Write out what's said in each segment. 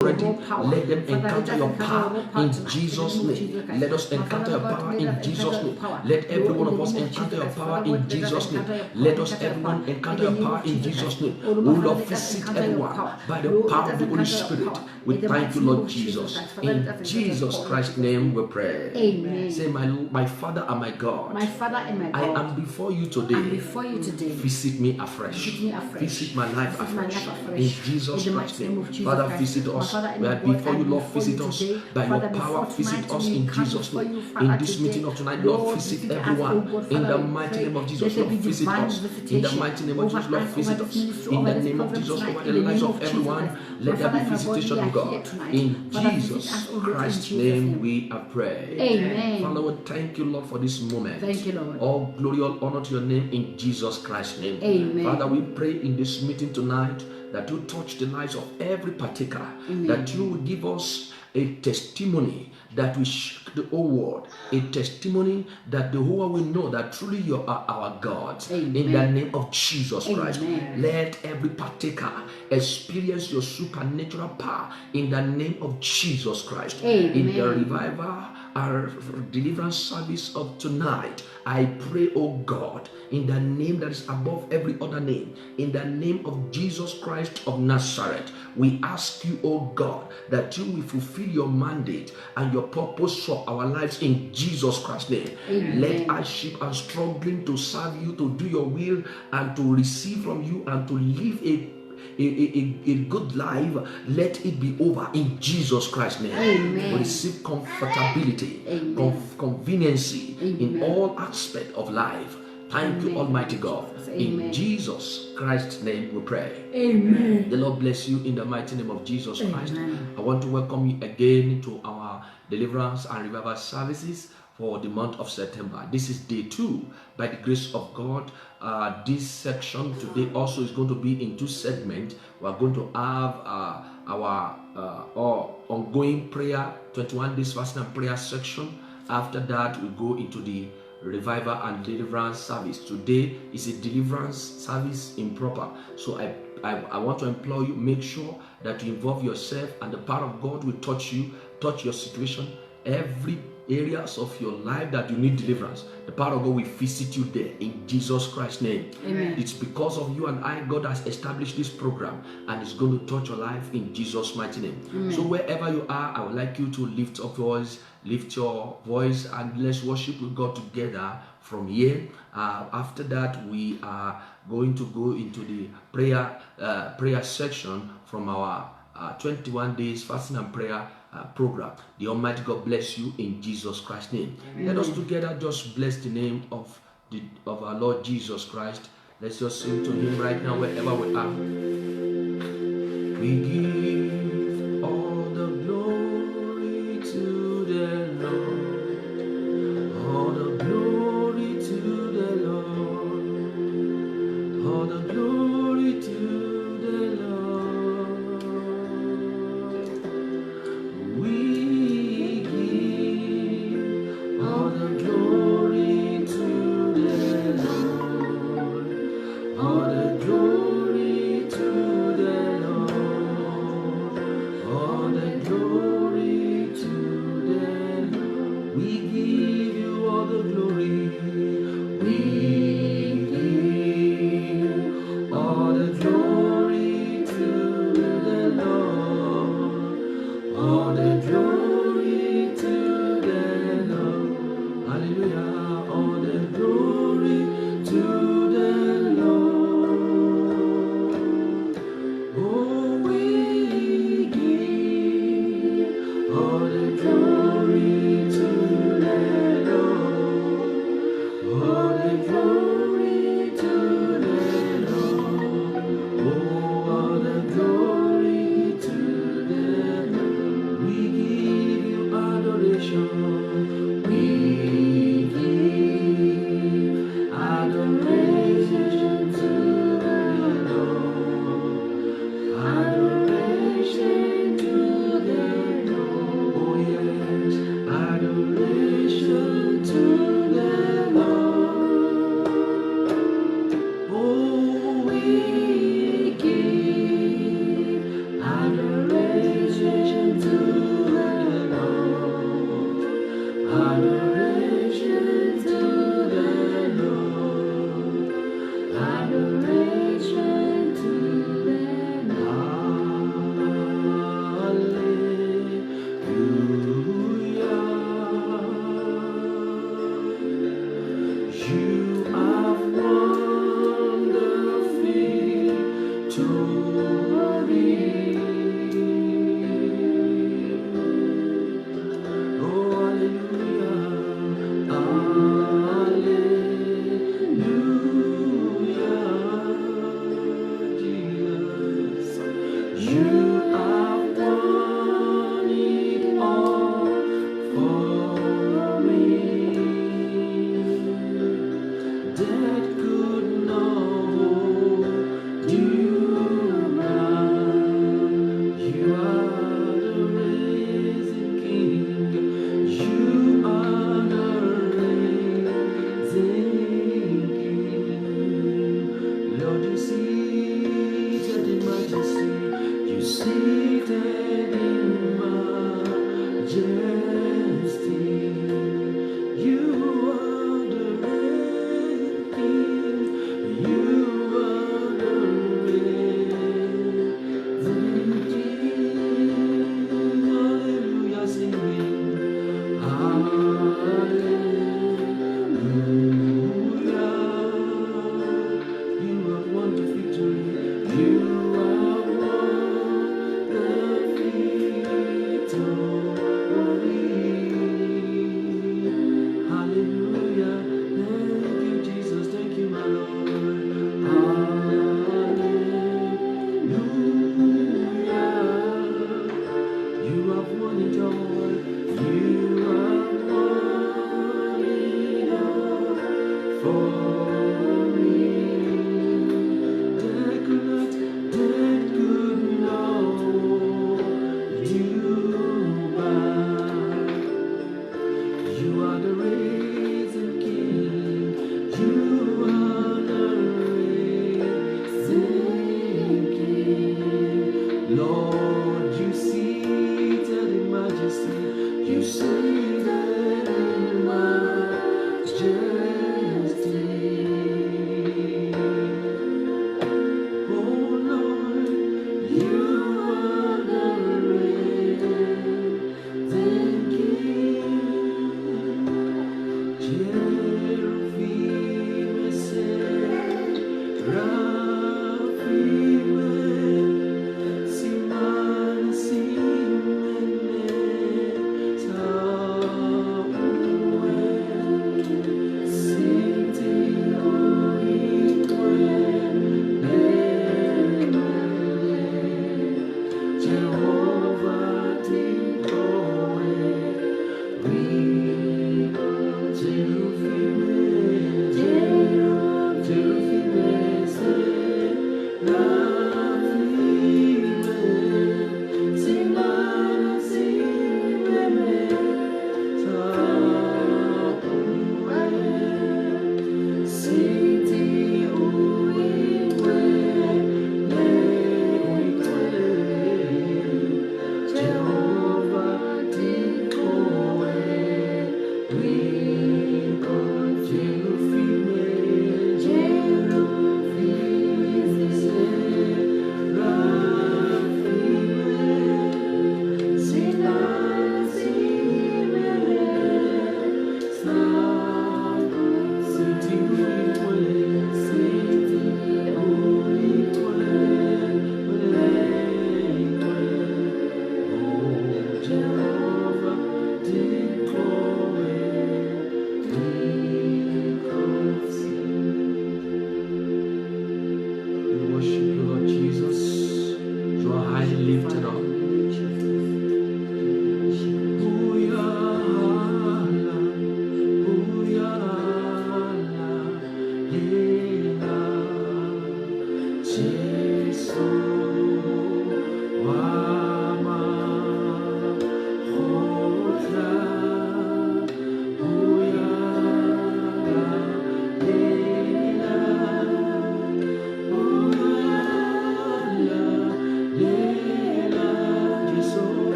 already. Let them encounter your power in Jesus' name. Let us encounter your power in Jesus' name. Let every one of us encounter your power in Jesus' name. Let us everyone encounter your power in Jesus' name. Oh Lord, visit everyone by the power of the Holy Spirit. We thank you, Lord Jesus. In Jesus Christ's name we pray. Amen. Say, my Father and my God. My Father and my God. I am before you today. Visit me afresh. Visit my life afresh. In Jesus Christ's name. Father, visit us. We are before you, Lord. Visit us by your power. Visit us in Jesus' name. In this meeting of tonight, Lord, visit everyone. In the mighty name of Jesus, Lord, visit us. In the mighty name of Jesus, Lord, visit us. In the name of Jesus, over the lives of everyone, let there be visitation of God. In Jesus Christ's name we are praying. Amen. Father, we thank you, Lord, for this moment. Thank you, Lord. All glory, all honor to your name in Jesus Christ's name. Amen. Father, we pray in this meeting tonight that you touch the lives of every partaker. Amen. That you will give us a testimony that will shake the whole world, a testimony that the whole world will know that truly you are our God. Amen. In the name of Jesus Christ. Amen. Let every partaker experience your supernatural power in the name of Jesus Christ. Amen. In the revival, our deliverance service of tonight, I pray, oh God, in the name that is above every other name, in the name of Jesus Christ of Nazareth, we ask you, oh God, that you will fulfill your mandate and your purpose for our lives in Jesus Christ's name. Amen. Let hardship and struggling to serve you, to do your will, and to receive from you, and to live a good life, let it be over in Jesus Christ's name. Amen. We receive comfortability, conveniency in all aspects of life. Thank you, Almighty God. Amen. In Jesus Christ's name we pray. Amen. The Lord bless you in the mighty name of Jesus Christ. Amen. I want to welcome you again to our deliverance and revival services for the month of September. This is day 2 by the grace of God. This section today also is going to be in 2 segments. We are going to have our ongoing prayer, 21 days fasting and prayer section. After that, we go into the revival and deliverance service. Today is a deliverance service improper. So I want to implore you, make sure that you involve yourself, and the power of God will touch you, touch your situation, every areas of your life that you need deliverance. The power of God will visit you there in Jesus Christ's name. Amen. It's because of you and I, God has established this program, and it's going to touch your life in Jesus' mighty name. Amen. So wherever you are, I would like you to lift your voice, and let's worship with God together from here. After that, we are going to go into the prayer section from our 21 days fasting and prayer program. The Almighty God bless you in Jesus Christ's name. Amen. Let us together just bless the name of our Lord Jesus Christ. Let's just sing to him right now wherever we are. We give all the glory to the Lord. All the glory to the Lord. All the glory to the Lord. We give You have won it all. You have won it all for me. Death could not hold you back. You are the risen King. You are the risen King. Lord, you seated in majesty. You seated in majesty. Oh Lord, you are the risen King. Cherubim seraphim siman simene tauen siti oitwen Jehovah Tikkoe.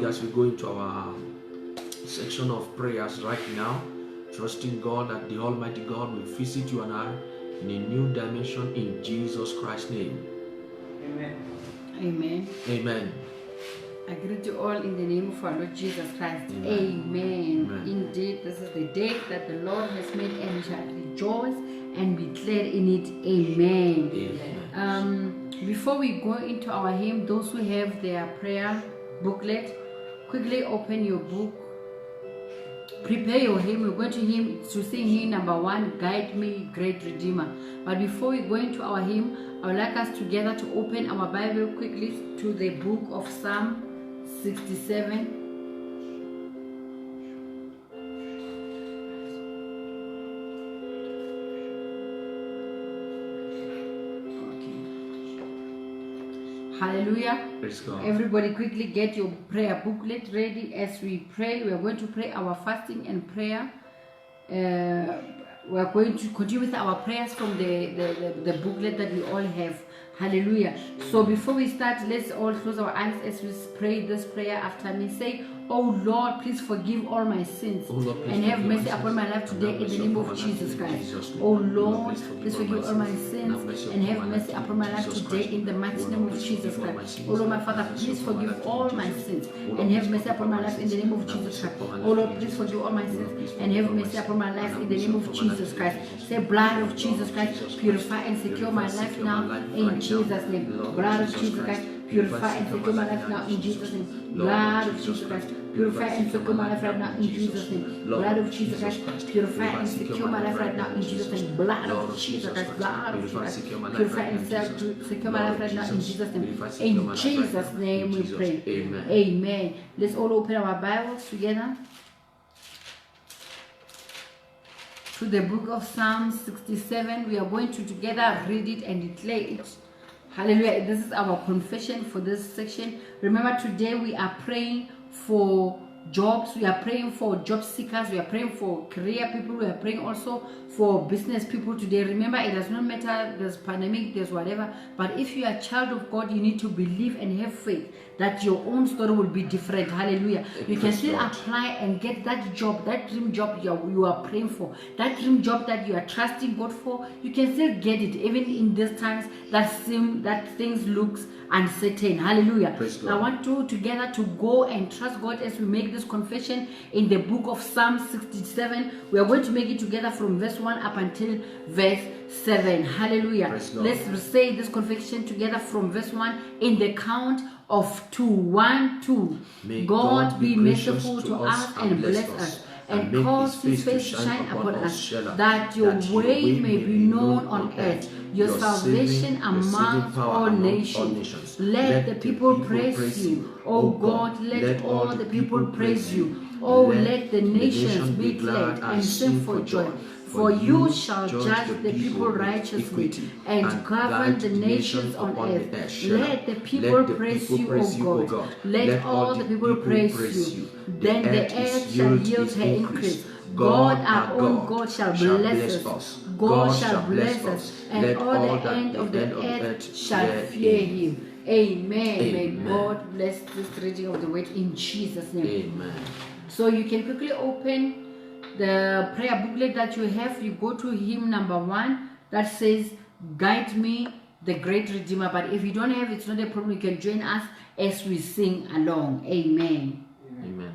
As we go into our section of prayers right now, trusting God that the Almighty God will visit you and I in a new dimension in Jesus Christ's name. Amen. Amen. Amen. I greet you all in the name of our Lord Jesus Christ. Amen. Amen. Amen. Indeed, this is the day that the Lord has made, and we shall rejoice and be glad in it. Amen. Amen. Before we go into our hymn, those who have their prayer booklet, quickly open your book. Prepare your hymn. We're going to sing hymn number 1, Guide Me, Great Redeemer. But before we go into our hymn, I would like us together to open our Bible quickly to the book of Psalm 67. Hallelujah. Hallelujah. Praise God. Everybody quickly get your prayer booklet ready as we pray. We are going to pray our fasting and prayer. We are going to continue with our prayers from the booklet that we all have. Hallelujah. So before we start, let's all close our eyes as we pray this prayer after me. Say, oh Lord, please forgive all my sins and have mercy upon my life today in the name of Jesus Christ. Oh Lord, please forgive all my sins and have mercy upon my life today in the mighty name of Jesus Christ. Oh Lord, my Father, please forgive all my sins and have mercy upon my life in the name of Jesus Christ. Oh Lord, please forgive all my sins and have mercy upon my life in the name of Jesus Christ. Say, blood of Jesus Christ, purify and secure my life now in Jesus' name. Blood of Jesus Christ, purify and secure my life now in Jesus' name. Blood of Jesus Christ, purify and secure my life right now in Jesus' name. Blood of Jesus Christ, purify and secure my life right now in Jesus' name. Blood of Jesus Christ, blood of Jesus Christ, purify and secure my life right now in Jesus' name. In Jesus' name we pray. Amen. Amen. Let's all open our Bibles together to the book of Psalm 67. We are going to together read it and declare it. Hallelujah. This is our confession for this section. Remember, today we are praying for jobs. We are praying for job seekers. We are praying for career people. We are praying also for business people today. Remember, it does not matter, there's pandemic, there's whatever, but if you are a child of God, you need to believe and have faith that your own story will be different. Hallelujah. You can still apply and get that job, that dream job you are praying for, that dream job that you are trusting God for. You can still get it even in these times that things looks uncertain. Hallelujah. I want you together to go and trust God as we make this confession in the book of Psalm 67. We are going to make it together from verse 1 up until verse 7. Hallelujah. Let's say this confession together from verse 1 in the count of 2. 1, 2. May God be merciful to us and bless us, and cause his face to shine upon us, that your way may be known on earth, your salvation among all nations. Let the people praise you. O God, let all the people praise you. Oh, let the nations be glad and sing for joy. For you shall judge the people righteously and govern the nations on earth. Let the people praise you, O God. Let all the people praise you. Then the earth shall yield her increase. God, our own God, shall bless us. God shall bless us, and all the end of the earth shall fear him. Amen. May God bless this reading of the word in Jesus' name. Amen. So you can quickly open the prayer booklet that you have. You go to hymn number 1 that says, Guide Me, the Great Redeemer. But if you don't have it, it's not a problem. You can join us as we sing along. Amen. Amen.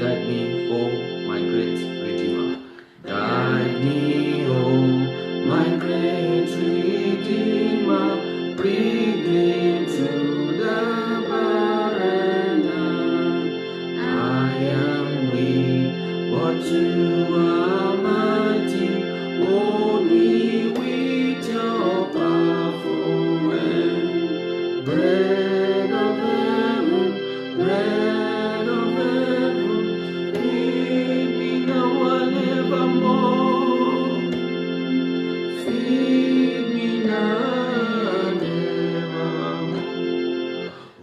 Guide me, oh my great Redeemer. Guide me, oh my great Redeemer. Bring me to the barren land. I am weak, but you are mighty. Hold me with your powerful hand. Bread of heaven, bread of heaven, feed me now and evermore. Feed me now and evermore.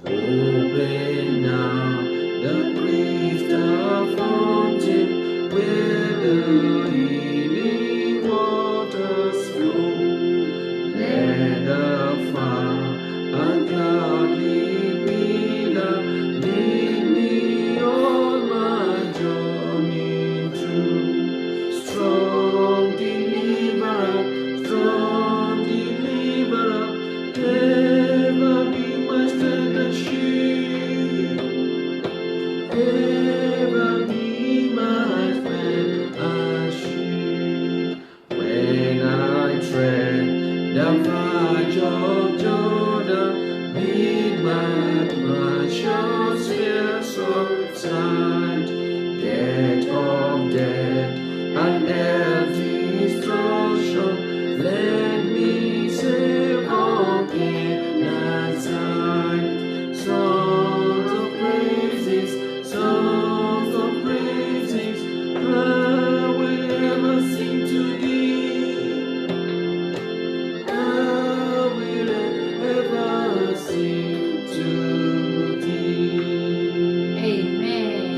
Open now the crystal fountain where the healing waters flow. Let the fire and cloudy pillar lead me on my journey through. Strong deliverer, ever be my strength and shield. Ever be my strength let my short spear subside. Death of death and every destruction, let me save on Canaan's side. Songs of praises, songs of praises, I will ever sing to thee. I will ever sing to thee. Amen.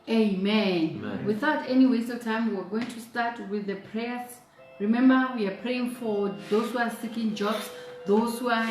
Amen. Amen. Without any waste of time, we're going to start with the prayers. Remember, we are praying for those who are seeking jobs, those who are,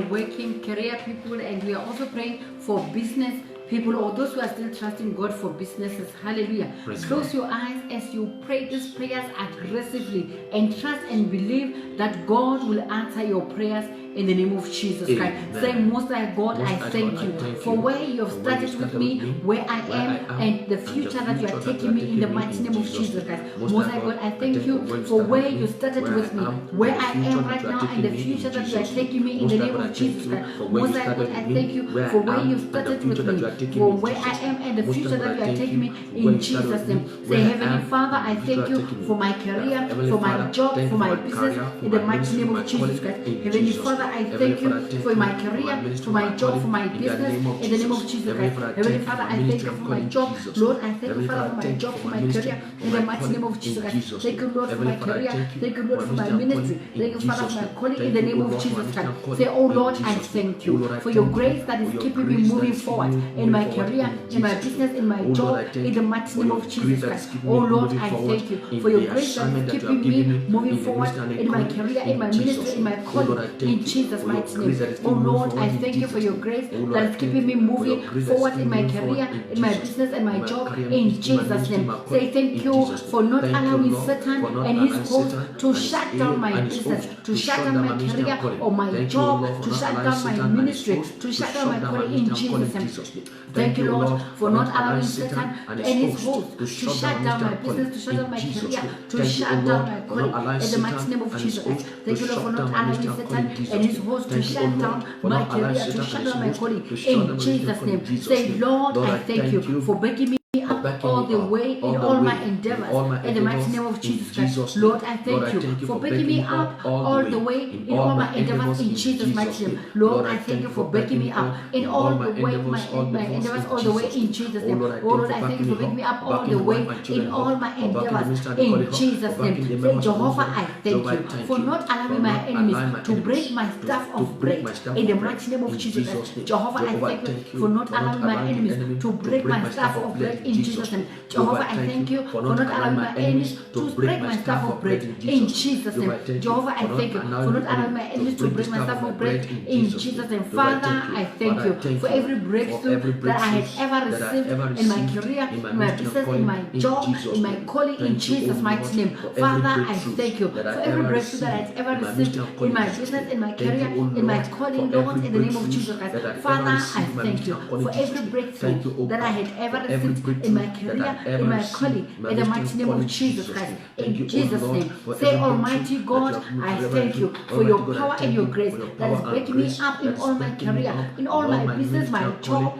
working, career people, and we are also praying for business people or those who are still trusting God for businesses. Hallelujah. Praise Close God. your eyes as you pray these prayers aggressively and trust and believe that God will answer your prayers in the name of Jesus Christ. Amen. Say, Most High God, Most I High thank God, you I thank for you where you have for where you started with started me, with me, where I am, and the future that you are taking me in the mighty name of Jesus Christ. Most High God, I thank you for where you started with me, where I am right now, and the future that you are taking me in the name of Jesus Christ. Most High God, I thank you for where you started with me, for where I am, and the future that you are taking me in Jesus' name. Say, Heavenly Father, I thank you for my career, for my job, for my business, in the mighty name of Jesus Christ. Heavenly Father, I thank you for my career, for my job, for my business, in the name of Jesus Christ. Heavenly Father, I thank you for my job. Lord, I thank you, Father, for my job, for my career, in the mighty name of Jesus Christ. Thank you, Lord, for my career. Thank you, Lord, for my ministry. Thank you, Father, for my calling, in the name of Jesus Christ. Say, oh Lord, I thank you for your grace that is keeping me moving forward in my career, in my business, in my job, in the mighty name of Jesus Christ. Oh Lord, I thank you for your grace that is keeping me moving forward in my career, in my ministry, in my calling, in Jesus' mighty name. Oh Lord, I thank you for your grace that is keeping me moving forward in my career, in my business, and my job, in Jesus' name. Say thank you for not allowing Satan and his host to shut down my business, to shut down my career or my job, to shut down my ministry, to shut down my calling, in Jesus' name. Thank you, Lord, for not allowing Satan and his host to shut down my business, to shut down my career, to shut down my calling, in the mighty name of Jesus Christ. Thank you, Lord, for not allowing Satan and his host to shut down my career, to shut down my calling, in Jesus' name. Say, Lord, I thank you for backing me up all the way in all my endeavors, in the mighty name of Jesus Christ. Lord, I thank you for backing me up all the way in all my endeavors, in Jesus' mighty name. Lord, I thank you for backing me up in all the way my endeavors, all the way in Jesus' name. Oh Lord, I thank you for backing me up all the way in all my endeavors, in Jesus' name. Say, Jehovah, I thank you for not allowing my enemies to break my staff of bread, in the mighty name of Jesus Christ. Jehovah, I thank you for not allowing my enemies to break my staff of bread, in Jesus' name. Jehovah, I thank you for not allowing my enemies to break my staff of bread, in Jesus' name. Jehovah, I thank you for not allowing my enemies to break my staff of bread, in Jesus' name. Father, I thank you for every breakthrough that I have ever received in my career, in my business, in my job, in my calling, in Jesus' mighty name. Father, I thank you for every breakthrough that I have ever received in my business, in my career, in my calling, Lord, in the name of Jesus Christ. Father, I thank you for every breakthrough that I had ever received in my career, in my calling, in the mighty name of Jesus Christ. In Jesus' name. Say, Almighty God, I thank you for your power and your grace that is breaking me up in all my career, in all my business, my job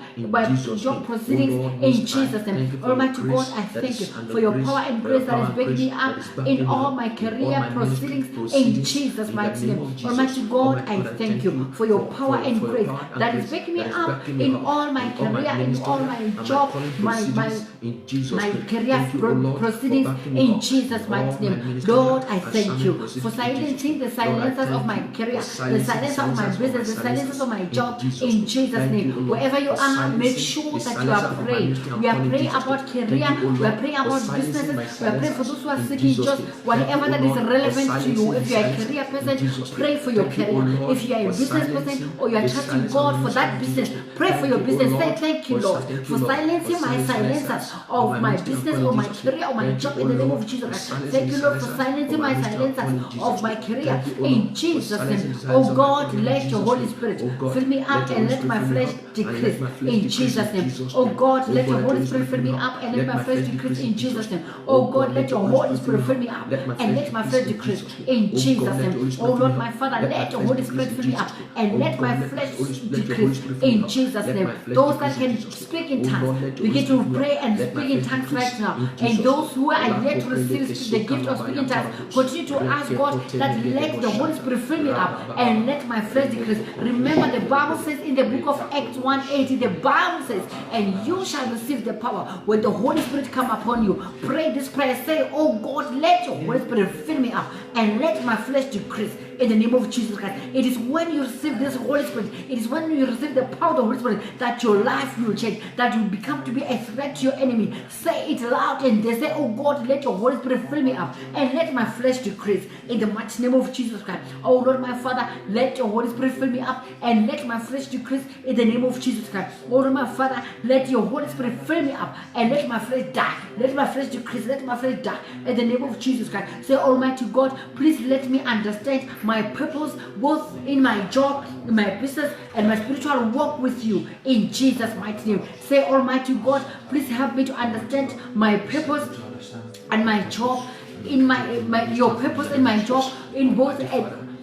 proceedings, in Jesus' name. Almighty God, I thank you for your power and grace that is breaking me up in all my career proceedings, in Jesus' mighty name. Almighty God, I thank you for your power and grace that is breaking me up in all my career, in all my job, my career proceedings, in Jesus' mighty name. Lord, I thank you for silencing the silencers of my career, the silencer of my business, the silencers of my job, in Jesus' name. Wherever you are, make sure that you are praying. We are praying about career, we are praying about businesses, we are praying for those who are seeking jobs, whatever that is relevant to you. If you are a career person, pray for your career. If you are a business person or you are trusting God for that business, pray for your business. Say thank you, Lord, for silencing my silencer silencers of my business or my career or my job in the name of Jesus Christ. Thank you, Lord, for silencing my silencers of my career in Jesus' name. Oh God, let your Holy Spirit fill me up and let my flesh decrease in Jesus' name. Oh God, let your Holy Spirit fill me up and let my flesh decrease in Jesus' name. Oh God, let your Holy Spirit fill me up and let my flesh decrease in Jesus' name. Oh Lord, my Father, let your Holy Spirit fill me up and let my flesh decrease in Jesus' name. Those that can speak in tongues, begin to pray and speak in tongues right now. And those who are yet to receive the gift of speaking tongues, continue to ask God that let the Holy Spirit fill me up and let my flesh decrease. Remember, the Bible says in the book of Acts 1:80, the Bible says, and you shall receive the power when the Holy Spirit come upon you. Pray this prayer. Say, oh God, let your Holy Spirit fill me up and let my flesh decrease in the name of Jesus Christ. It is when you receive this Holy Spirit, it is when you receive the power of the Holy Spirit that your life will change, that you become to be a threat to your enemy. Say it loud and they say, oh God, let your Holy Spirit fill me up and let my flesh decrease in the mighty name of Jesus Christ. Oh Lord, my Father, let your Holy Spirit fill me up and let my flesh decrease in the name of Jesus Christ. Oh Lord, my Father, let your Holy Spirit fill me up and let my flesh die. Let my flesh decrease, let my flesh die in the name of Jesus Christ. Say, Almighty God, please let me understand my purpose both in my job, in my business, and my spiritual walk with you in Jesus' mighty name. Say, Almighty God, please help me to understand my purpose and my job, in your purpose in my job in both.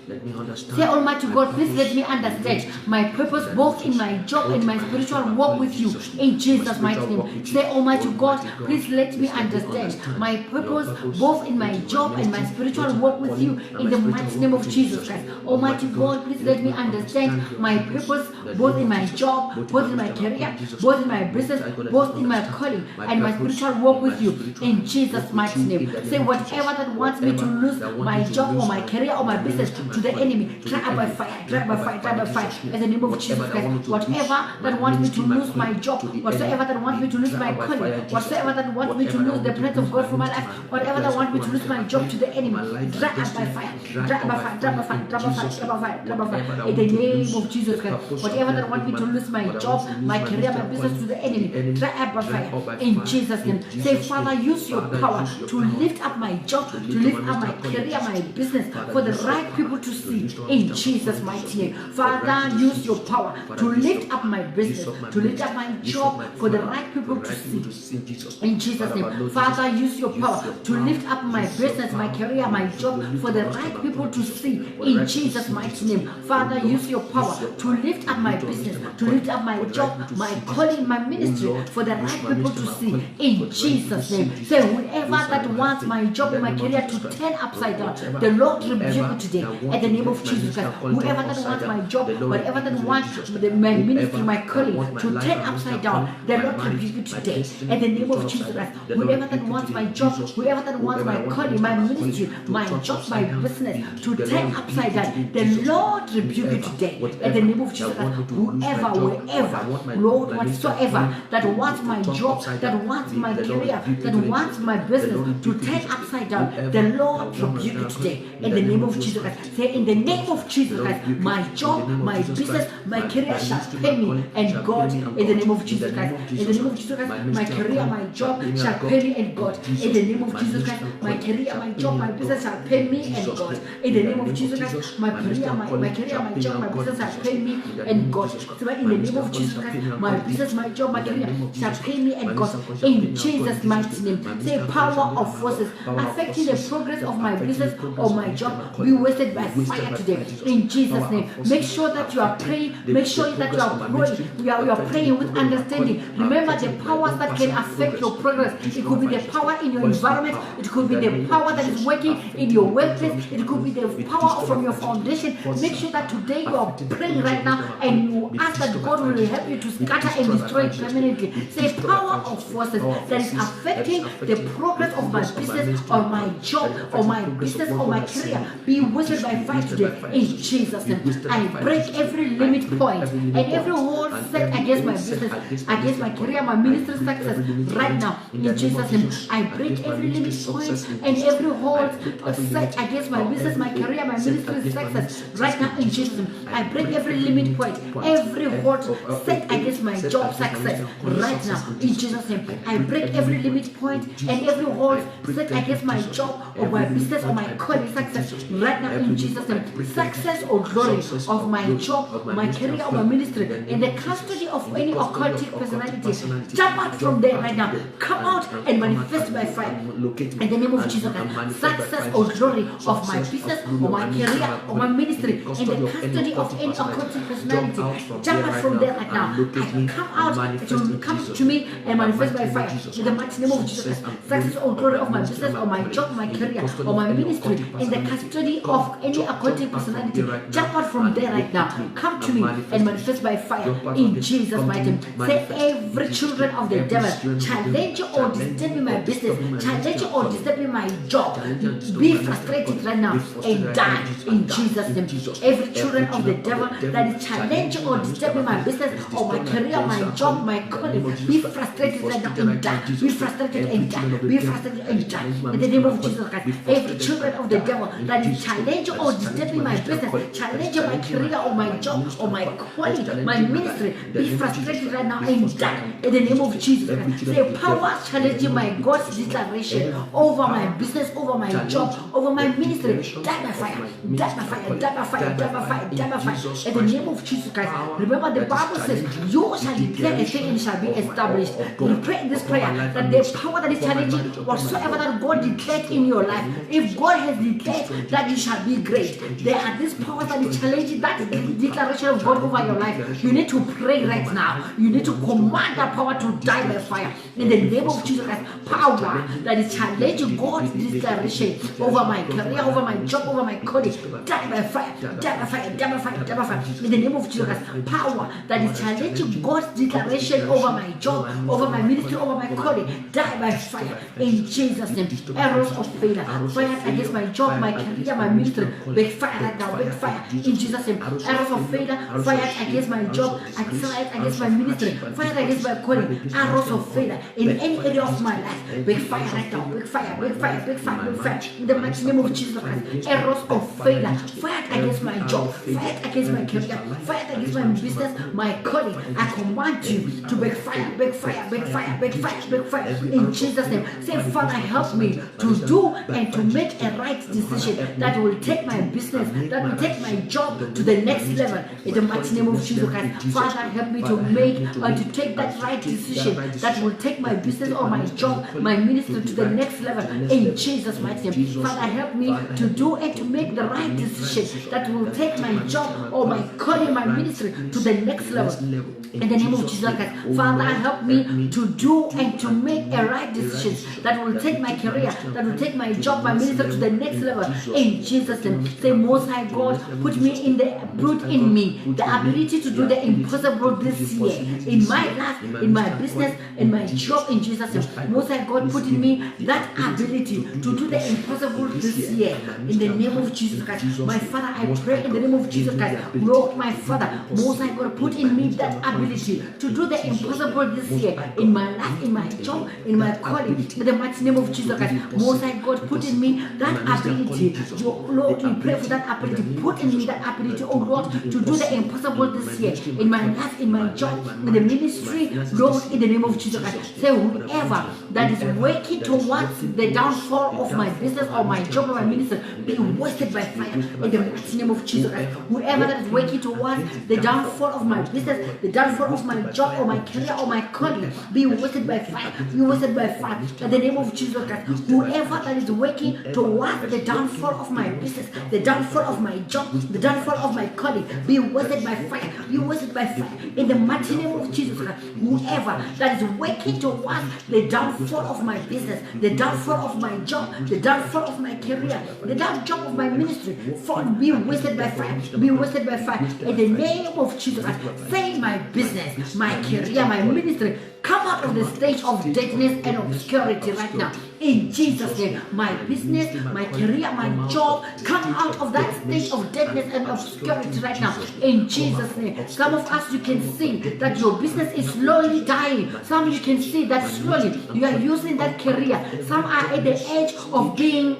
Let me understand. Say, Almighty God, please let me understand my purpose both in my job and my spiritual walk with you in Jesus' mighty name. Say, Almighty God, please let me understand my purpose both in my job and my spiritual walk with you in the mighty name of Jesus Christ. Almighty God, please let me understand my purpose both in my job, both in my career, both in my business, both in my calling and my spiritual walk with you in Jesus' mighty name. Say, whatever that wants me to lose my job or my career or my business to the enemy, try up by fire, try by fire, try by fire, in the name of Jesus Christ. Whatever that wants me to lose my job, whatsoever that wants me to lose my calling, whatsoever that wants me to lose the presence of God for my life, whatever that wants me to lose my job to the enemy, try up by fire, try by fire, try by fire, try by fire, try by fire, try by fire, in the name of Jesus Christ. Whatever that wants me to lose my job, my career, my business to the enemy, try up by fire, in Jesus' name. Say, Father, use your power to lift up my job, to lift up my career, my business, for the right people to see in Jesus' mighty name. Father, use your power to lift up my business, to lift up my job for the right people to see in Jesus' name. Father, use your power to lift up my business, my career, my job for the right people to see in Jesus' mighty name. Father, use your power to lift up my business, to lift up my job, my calling, my ministry for the right people to see in Jesus' name. Say, whoever that wants my job and my career to turn upside down, the Lord rebuke you today at the name of Jesus Christ. Whoever that wants my job, whatever that wants my ministry, my calling to turn upside down, the Lord rebuke you today at the name of Jesus Christ. Whoever that wants my job, whoever that wants my calling, my ministry, my job, my business to turn upside down, the Lord rebuke you today at the name of Jesus Christ. Whoever, wherever, Lord, whatsoever that wants my job, that wants my career, that wants my business to turn upside down, the Lord rebuke you today in the name of Jesus Christ. Say, in the name of Jesus Christ, my job, my business, my career shall pay me and God in the name of Jesus Christ. In the name of Jesus Christ, my career, my job shall pay me and God. In the name of Jesus Christ, my career, my job, my business shall pay me and God. In the name of Jesus Christ, my career, my job, my business shall pay me and God. So in the name of Jesus Christ, my business, my job, my career shall pay me and God. In Jesus' mighty name. Say, power of forces affecting the progress of my business or my job be wasted by fire today. In Jesus' name. Make sure that you are praying. Make sure that you are praying. You are praying with understanding. Remember the powers that can affect your progress. It could be the power in your environment. It could be the power that is working in your workplace. It could be the power from your foundation. Make sure that today you are praying right now and you ask that God will help you to scatter and destroy it permanently. Say, power of forces that is affecting the progress of my business or my job or my business or my career be wasted by fire today. In Jesus' name, I break every limit point and every wall set against my business, against my career, my ministry success right now. In Jesus' name, I break every limit point and every wall set against my business, my career, my ministry success right now. In Jesus' name, I break every limit point, every hold set against my job success right now in Jesus' name. I break every limit point and every hold set against my job or my business or my calling success right now in Jesus' name. Success or glory of my job, my career or my ministry in the custody of any occultic personality. Jump out from there right now. Come out and manifest by fire in the name of Jesus Christ. Success or glory of my business or my career or my ministry in the custody of any occultic personality. Jump out from there right now. I come out to come to me and manifest by fire in the mighty name of Jesus Christ. Success or glory of my business or my job, my career or my ministry in the custody of any occultic personality. Jump out from there right now. Come to me and manifest by fire in Jesus' mighty name. Say every children of the devil challenge or disturbing my business, challenge or disturbing my job, be frustrated right now and die in Jesus' name. Every children of the devil that is challenging or disturbing my business or my career, my job, my calling, be frustrated right now and die. Be frustrated and die. Be frustrated and die. In the name of Jesus Christ. Every children of the devil that is challenging or disturbing my business, challenging my career or my job or my calling, my ministry, be frustrated right now and die. In the name of Jesus Christ. Say power challenging my God's declaration over my business, over my job, over my ministry. Die by fire. Die by fire. Die by fire. Die by fire. Die by fire. In the name of Jesus Christ. Remember the Bible says, you shall declare a thing and it shall be established. We pray in this prayer that the power that is challenging whatsoever that God declared in your life, if God has declared that you shall be great, there are these powers that is challenging that declaration of God over your life. You need to pray right now. You need to command that power to die by fire. In the name of Jesus Christ, power that is challenging God's declaration over my career, over my job, over my calling, die by fire, die by fire, die by fire, die by fire. In the name of Jesus Christ, power that is challenging God's declaration over my job, over my ministry, over my calling, die by fire. In Jesus' name, arrows of failure, fire against my job, my career, my ministry, big fire right now, big fire. In Jesus' name, arrows of failure, fire against my job, fire against my ministry, fire against my calling, arrows of failure in any area of my life, big fire right now, big fire, big fire, big fire, big fire. In the mighty name of Jesus Christ, arrows of failure, fire against my job, fire against my career, fire against my business, my calling. I command you to big fire, big fire, big fire, big fire, big fire. In Jesus' name, say, Father, help me to do and to make a right decision that will take my business, that will take my job to the next level. In the mighty name of Jesus Christ, Father, help me to make and to take that right decision that will take my business or my job, my ministry to the next level. In Jesus' mighty name, Father, help me to do and to make the right decision that will take my job or my calling, my ministry to the next level. In the name of Jesus Christ, Father, help me to do and to make a right decision that will take my career, that will take my job, my ministry to the next level. In Jesus' name, say, Most High God, put in me the ability to do the impossible this year in my life, in my business, in my job. In Jesus' name, Most High God, put in me that ability to do the impossible this year. In the name of Jesus Christ, my Father, I pray in the name of Jesus Christ, Lord, my Father, Most High God, put in me that ability to do the impossible this year in my life, in my job, in my calling. In the mighty name of Jesus Christ, Most High God, put in me that ability. Lord, we pray for that ability. Put in me that ability, oh Lord, to do the impossible this year in my life, in my job, in the ministry. Lord, in the name of Jesus Christ, say, whoever that is working towards the downfall of my business or my job or my ministry, be wasted by fire. In the mighty name of Jesus Christ, whoever that is working towards the downfall of my business, the downfall of my job or my career or my calling, be wasted by fire. Be wasted by fire. In the name of Jesus Christ, whoever that is working towards the downfall of my business, the downfall of my job, the downfall of my calling, be wasted by fire. Be wasted by fire. In the mighty name of Jesus Christ, whoever that is working towards the downfall of my business, the downfall of my job, the downfall of my career, the downfall of my ministry, for be wasted by fire. Be wasted by fire. In the name of Jesus Christ, say my business, my career, my ministry, come out of the stage of deadness and obscurity right now. In Jesus' name, my business, my career, my job, come out of that stage of deadness and obscurity right now. In Jesus' name. Some of us, you can see that your business is slowly dying. Some you can see that slowly you are using that career. Some are at the edge of being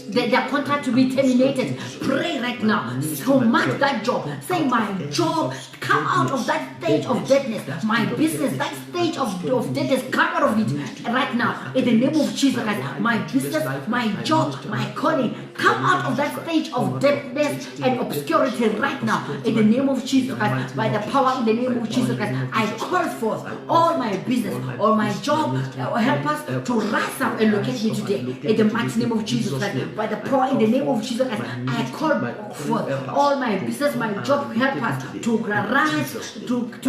their contract to be terminated. Pray right now. Command that job. Say, my job, come out of that stage of deadness. My business, that stage of deadness, come out of it right now. In the name of Jesus Christ. My business, my job, my calling, come out of that stage of deadness and obscurity right now. In the name of Jesus Christ. By the power in the name of Jesus Christ, I call forth all my business, all my job, help us to rise up and locate me today. In the mighty name of Jesus Christ. By the power in the name of Jesus Christ, I call forth all my business, my job, help us to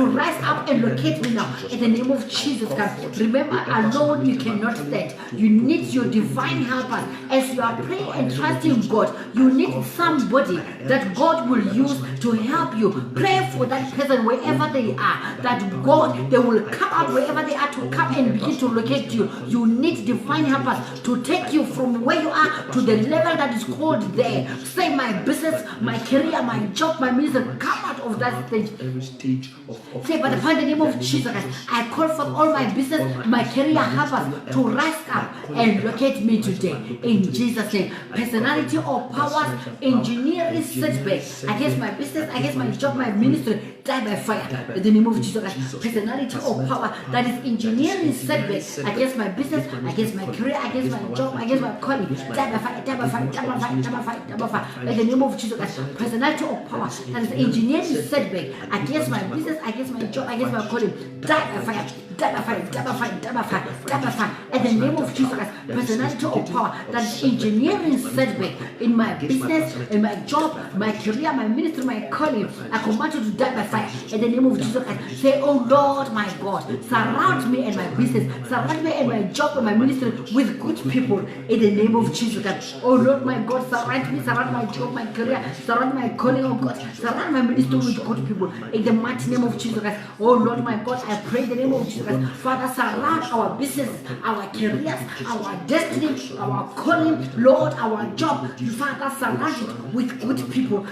rise up and locate me now. In the name of Jesus Christ. Remember, alone you cannot stand. You need your divine helpers. As you are praying and trusting God, you need somebody that God will use to help you. Pray for that person wherever they are, that God, they will come out wherever they are to come and begin to locate you. You need divine helpers to take you from where you are to the level that is called there. Say, my business, my career, my job, my ministry, come out of that stage. Every stage of Say, by the name of Jesus Christ, I call for all my business, my career helpers to rise up and locate me today. In Jesus' name. Personality or powers, engineering setbacks against my business, against my job, my ministry, die by fire. In the name of Jesus Christ. Personality or power that is engineering setbacks against my business, against my career, against my job, against my calling, die by fire, die by fire, die by fire, die by fire, die by fire. In the name of Jesus Christ. Personality or power that is engineering setback against my business, against my job, against my calling, die by fire. Die by fire, die by fire, die by fire, die by fire. In the name of Jesus Christ, personality or power that is engineering setback in my business, in my job, my career, my ministry, my calling, I command you to die by fire. In the name of Jesus Christ, say, oh Lord, my God, surround me and my business, surround me and my job and my ministry with good people. In the name of Jesus Christ, oh Lord, my God, surround me, surround my job, my career, surround my calling, oh God, surround my ministry with good people. In the mighty name of Jesus Christ, oh Lord, my God, I pray in the name of Jesus Christ. Father, surround our business, our careers, our destiny, our calling, Lord, our job. Father, surround it with good people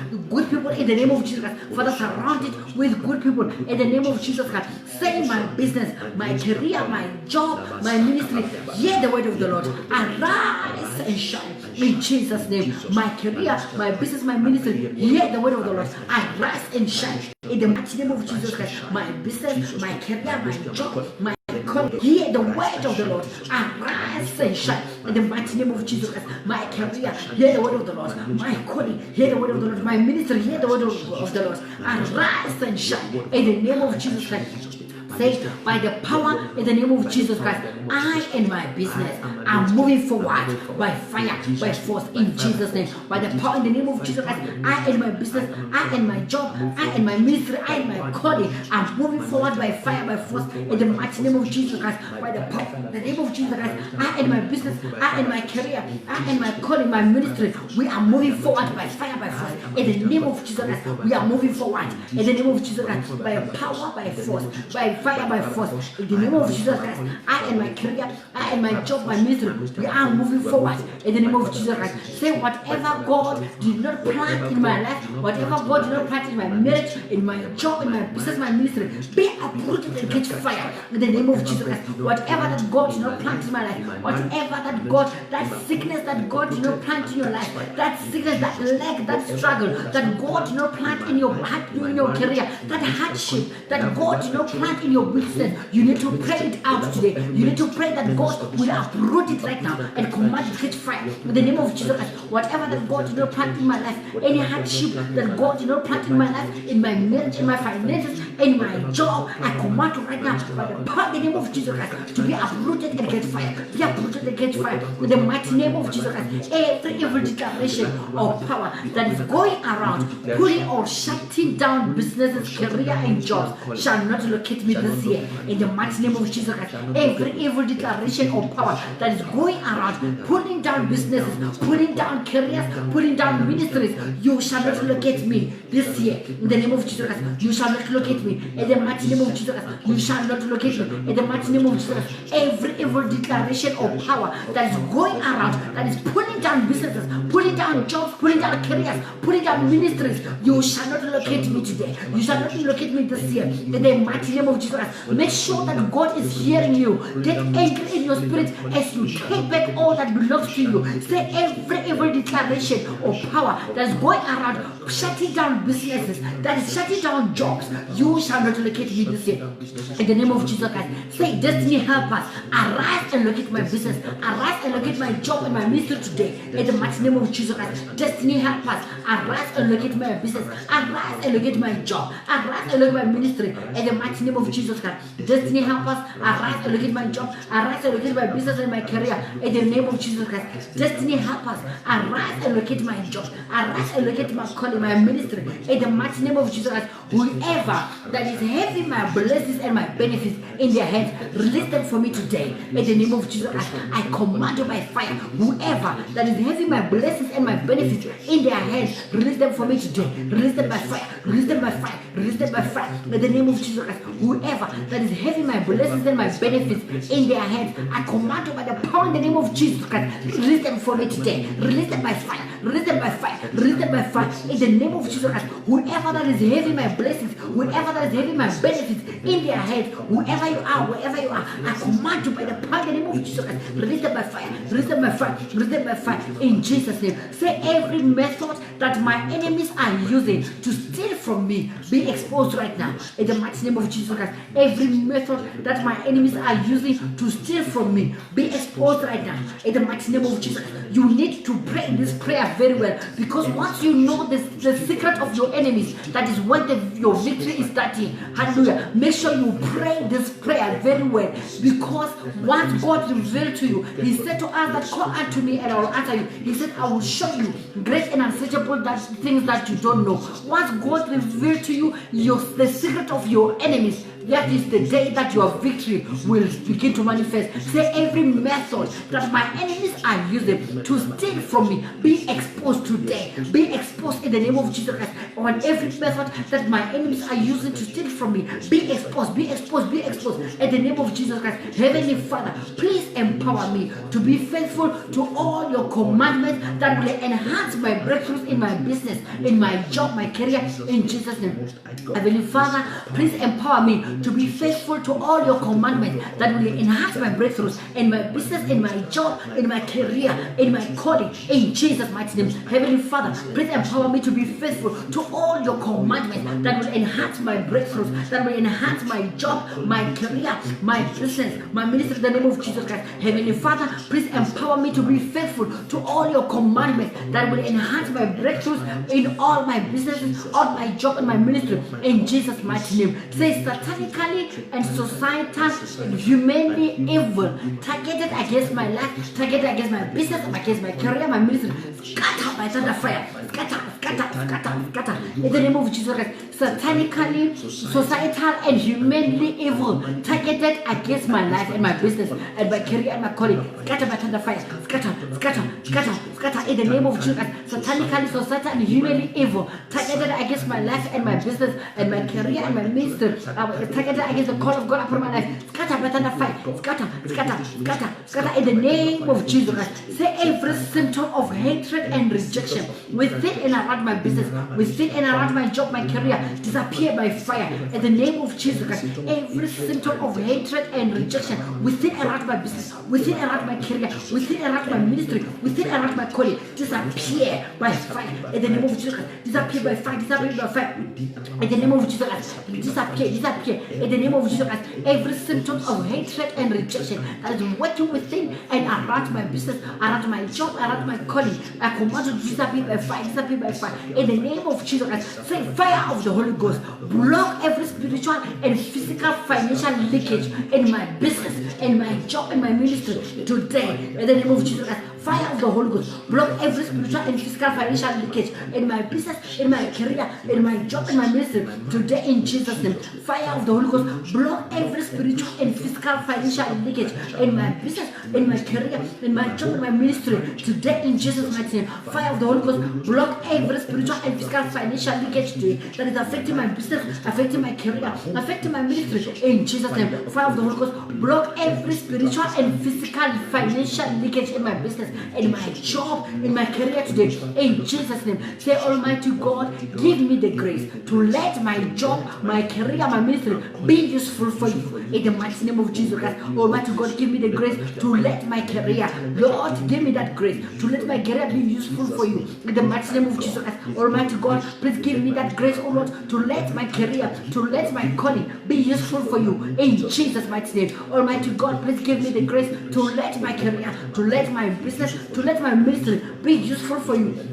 in the name of Jesus Christ. Father, surround it with good people in the name of Jesus Christ. Say, my business, my career, my job, my ministry, hear the word of the Lord. Arise and shine in Jesus' name. My career, my business, my ministry, hear the word of the Lord. Arise and shine in the mighty name of Jesus Christ. My business, my career, my job, my calling, hear the word of the Lord. Arise and shine in the mighty name of Jesus Christ. My career, hear the word of the Lord. My calling, hear the word of the Lord. My ministry, hear the word of the Lord. Arise and shine in the name of Jesus Christ. Say, by the power in the name of Jesus Christ, I and my business are moving forward by fire, by force, in Jesus' name. By the power in the name of Jesus Christ, I and my business, I and my job, I and my ministry, I and my calling are moving forward by fire, by force, in the mighty name of Jesus Christ. By the power in the name of Jesus Christ, I and my business, I and my career, I and my calling, my ministry, we are moving forward by fire, by force. In the name of Jesus Christ, we are moving forward. In the name of Jesus Christ, by power, by force, by fire, by force. In the name of Jesus Christ, I and my career, I and my job, my ministry, we are moving forward. In the name of Jesus Christ, say, whatever God did not plant in my life, whatever God did not plant in my marriage, in my job, in my business, my ministry, be uprooted and catch fire. In the name of Jesus Christ, whatever that God did not plant in my life, whatever that God, that sickness that God did not plant in your life, that sickness, that lack, that struggle, that God did not plant in your heart, in your career, that hardship, that God did not plant in your business, you need to pray it out today. You need to pray that God will uproot it right now and command it to catch fire. In the name of Jesus Christ, whatever that God did not plant in my life, any hardship that God did not plant in my life, in my marriage, in my finances, in my job, I command to right now, by the power in the name of Jesus Christ, to be uprooted and catch fire. Be uprooted and catch fire. In the mighty name of Jesus Christ, every evil declaration or power that is going around, putting or shutting down businesses, career, and jobs shall not locate me this year. In the mighty name of Jesus Christ, every evil declaration of power that is going around, pulling down businesses, pulling down careers, pulling down ministries, you shall not locate me this year. In the name of Jesus Christ, you shall not locate me. In the mighty name of Jesus Christ, you shall not locate me. In the mighty name of Jesus Christ, every evil declaration of power that is going around, that is pulling down businesses, pulling down jobs, pulling down careers, pulling down ministries, you shall not locate me today. You shall not locate me this year. In the mighty name of Jesus Christ, make sure that God is hearing you. Get angry in your spirit as you take back all that belongs to you. Say every evil declaration of power that is going around, shutting down businesses, that is shutting down jobs, you shall not locate me this year. In the name of Jesus Christ, say destiny help us, arise and locate my business, arise and locate my job and my ministry today. In the mighty name of Jesus Christ, destiny help us, arise and locate my business, arise and locate my job, arise and locate my ministry. In the mighty name of Jesus Christ, destiny help us, arise and locate my job, arise and locate my business and my career. In the name of Jesus Christ, destiny help us, arise and locate my job, arise and locate my calling, my ministry. In the mighty name of Jesus Christ, whoever that is having my blessings and my benefits in their hands, release them for me today. In the name of Jesus Christ, I command you by fire. Whoever that is having my blessings and my benefits in their hands, release them for me today. Release them by fire. Release them by fire. Release them by fire. In the name of Jesus Christ, whoever that is having my blessings and my benefits in their hands, I command you by the power in the name of Jesus Christ, release them for me today. Release them by fire. Release them by fire. Release them by fire. In the name of Jesus Christ, whoever that is having my blessings, whoever that is having my benefits in their hands, whoever you are, wherever you are, I command you by the power in the name of Jesus Christ, release them by fire. Release them by fire. Release them by fire. In Jesus' name, say every method that my enemies are using to steal from me be exposed right now. In the mighty name of Jesus Christ, every method that my enemies are using to steal from me be exposed right now. In the mighty name of Jesus, you need to pray this prayer very well, because once you know the secret of your enemies, that is when your victory is starting. Hallelujah. Make sure you pray this prayer very well, because once God revealed to you, He said to us that call unto me and I will answer you. He said, I will show you great and unsearchable things that you don't know. Once God revealed to you the secret of your enemies, that is the day that your victory will begin to manifest. Say every method that my enemies are using to steal from me be exposed today. Be exposed in the name of Jesus Christ. On every method that my enemies are using to steal from me, be exposed, be exposed, be exposed in the name of Jesus Christ. Heavenly Father, please empower me to be faithful to all your commandments that will enhance my breakthroughs in my business, in my job, my career, in Jesus' name. Heavenly Father, please empower me to be faithful to all your commandments that will enhance my breakthroughs in my business, in my job, in my career, in my calling, in Jesus' mighty name. Heavenly Father, please empower me to be faithful to all your commandments that will enhance my breakthroughs, that will enhance my job, my career, my business, my ministry in the name of Jesus Christ. Heavenly Father, please empower me to be faithful to all your commandments that will enhance my breakthroughs in all my businesses, all my job and my ministry, in Jesus' mighty name. Say satanically and societal and humanly evil targeted against my life, targeted against my business, against my career, my ministry, scatter by thunder fire, scatter, scatter, scatter, scatter in the name of Jesus Christ. Satanically, societal and humanly evil targeted against my life and my business and my career and my calling, scatter by thunder fire, scatter, scatter, scatter, scatter in the name of Jesus Christ. Satanically, societal and humanly evil targeted against my life and my business and my career and my ministry, targeted against the call of God upon my life, scatter by thunder fire, scatter, scatter, scatter, scatter in the name of Jesus Christ. Say every symptom of hatred and rejection within and around my business, within and around my job, my career, disappear by fire in the name of Jesus Christ. Every symptom of hatred and rejection within and around my business, within and around my career, within and around my ministry, within and around my calling, disappear by fire in the name of Jesus Christ. Disappear by fire, disappear by fire in the name of Jesus Christ. Disappear, disappear in the name of Jesus Christ. Every symptom of hatred and rejection that is working within and around my business, around my job, around my calling, I command you to disappear by fire, disappear by fire in the name of Jesus Christ. Say fire of the Holy Ghost, block every spiritual and physical financial leakage in my business, in my job, in my ministry today in the name of Jesus Christ. Fire of the Holy Ghost. Block every spiritual and physical financial leakage in my business, in my career, in my job, in my ministry. Today in Jesus' name. Fire of the Holy Ghost. Block every spiritual and physical financial leakage in my business, in my career, in my job, in my ministry. Today in Jesus' mighty name. Fire of the Holy Ghost. Block every spiritual and physical financial leakage today that is affecting my business, affecting my career, affecting my ministry. In Jesus' name. Fire of the Holy Ghost. Block every spiritual and physical financial leakage in my business, in my job, in my career today. In Jesus' name. Say, Almighty God, give me the grace to let my job, my career, my ministry be useful for you. In the mighty name of Jesus Christ. Almighty God, give me the grace to let my career, Lord, give me that grace to let my career be useful for you. In the mighty name of Jesus Christ. Almighty God, please give me that grace, oh Lord, to let my career, to let my calling be useful for you. In Jesus' mighty name. Almighty God, please give me the grace to let my career, to let my business, to let my ministry be useful for you.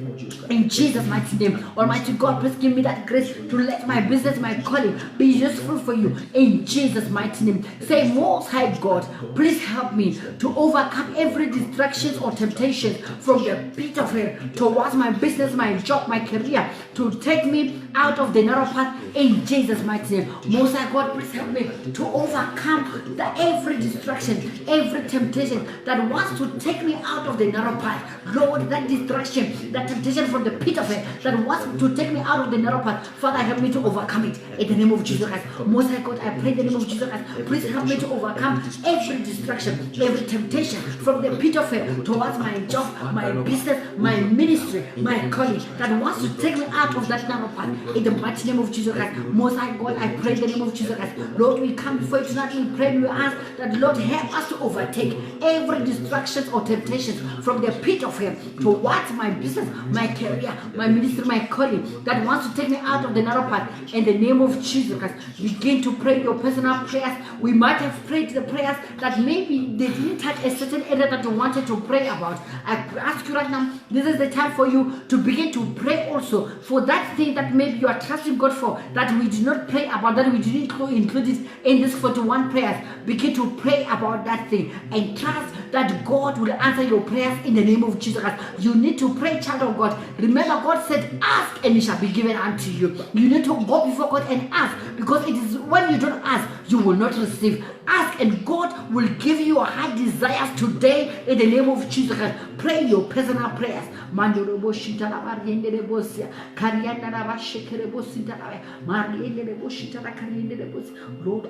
In Jesus' mighty name. Almighty God, please give me that grace to let my business, my calling be useful for you. In Jesus' mighty name. Say, Most High God, please help me to overcome every distraction or temptation from the pit of hell towards my business, my job, my career, to take me out of the narrow path. In Jesus' mighty name. Most High God, please help me to overcome every distraction, every temptation that wants to take me out of the narrow path. Lord, that distraction, that temptation from the pit of hell that wants to take me out of the narrow path, Father, help me to overcome it in the name of Jesus Christ. Most High God, I pray in the name of Jesus Christ, please help me to overcome every distraction, every temptation from the pit of hell towards my job, my business, my ministry, my calling that wants to take me out of that narrow path in the mighty name of Jesus Christ. Most High God, I pray in the name of Jesus Christ. Lord, we come before you tonight, we pray, we ask that Lord help us to overtake every distraction or temptation from the pit of hell towards my business, my career, my ministry, my calling that wants to take me out of the narrow path. In the name of Jesus Christ, begin to pray your personal prayers. We might have prayed the prayers that maybe they didn't touch a certain area that you wanted to pray about. I ask you right now, this is the time for you to begin to pray also for that thing that maybe you are trusting God for, that we did not pray about, that we didn't include it in this 41 prayers. Begin to pray about that thing and trust that God will answer your prayers in the name of Jesus Christ. You need to pray, child of God. Remember, God said, ask and it shall be given unto you. You need to go before God and ask, because it is when you don't ask, you will not receive. Ask and God will give you your heart desires today in the name of Jesus Christ. Pray your personal prayers. Lord, in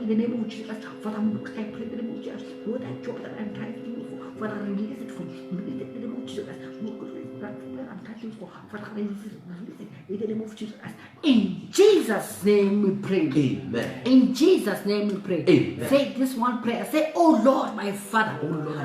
the name of Jesus Christ, Father, I pray in the name of Jesus. Lord, that job that I'm trying to for, Father, release it for me. Release it in the name of Jesus Christ. I'm trying for, Father, release it in the name of Jesus Christ. In Jesus' name we pray. Amen. In Jesus' name we pray. Amen. Say this one prayer. Say, Oh Lord, my Father.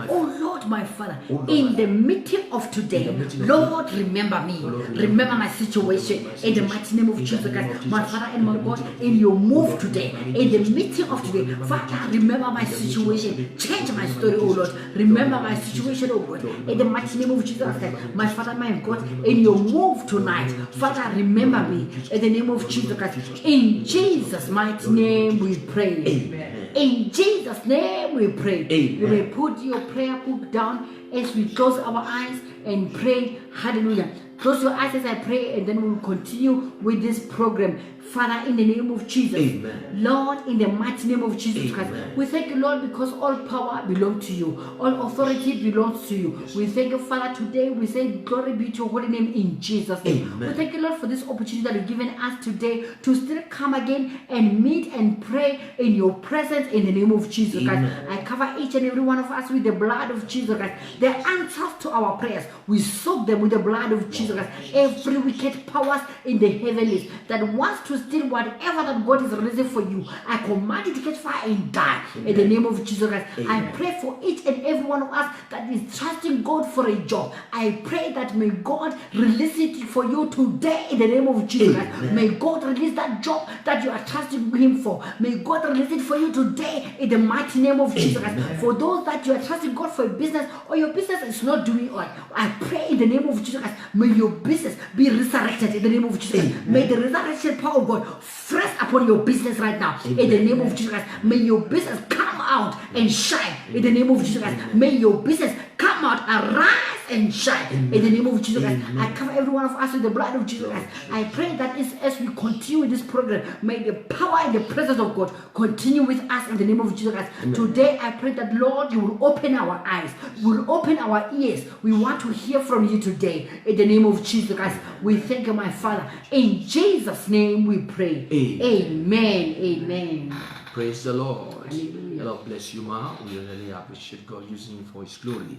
Oh Lord, my Father. In the meeting of today, Lord, remember me. Remember my situation. In the mighty name of Jesus Christ, my Father and my God, in your move today, in the meeting of today, Father, remember my situation. Change my story, oh Lord. Remember my situation, oh God. In the mighty name of Jesus Christ, my Father, my God, in your move tonight, Father, remember me. In the name of Jesus Christ. In Jesus' mighty name we pray. Amen. In Jesus' name we pray. Amen. You may put your prayer book down as we close our eyes and pray. Hallelujah. Close your eyes as I pray, and then we'll continue with this program. Father, in the name of Jesus, Amen. Lord, in the mighty name of Jesus Christ, we thank you, Lord, because all power belongs to you, all authority belongs to you. We thank you, Father, today. We say glory be to your holy name in Jesus' name. Amen. We thank you, Lord, for this opportunity that you've given us today to still come again and meet and pray in your presence in the name of Jesus Christ. I cover each and every one of us with the blood of Jesus Christ. The answers to our prayers, we soak them with the blood of Jesus Christ. Every wicked powers in the heavens that wants to steal whatever that God is releasing for you, I command you to catch fire and die in the name of Jesus Christ. I pray for each and every one of us that is trusting God for a job. I pray that may God release it for you today in the name of Jesus Christ. May God release that job that you are trusting Him for. May God release it for you today in the mighty name of Jesus Christ. For those that you are trusting God for a business, or your business is not doing well, I pray in the name of Jesus Christ, may your business be resurrected in the name of Jesus Christ. May the resurrection power of God rest upon your business right now in the name of Jesus Christ. May your business come out and shine in the name of Jesus Christ. May your business come out, arise and shine. In the name of Jesus Christ, I cover every one of us with the blood of Jesus Christ. I pray that as we continue with this program, may the power and the presence of God continue with us in the name of Jesus Christ. Today, I pray that, Lord, you will open our eyes, you will open our ears. We want to hear from you today in the name of Jesus Christ. We thank you, my Father. In Jesus' name we pray. Amen. Amen. Praise the Lord. Hallelujah. God bless you, ma. We really appreciate God using you for His glory.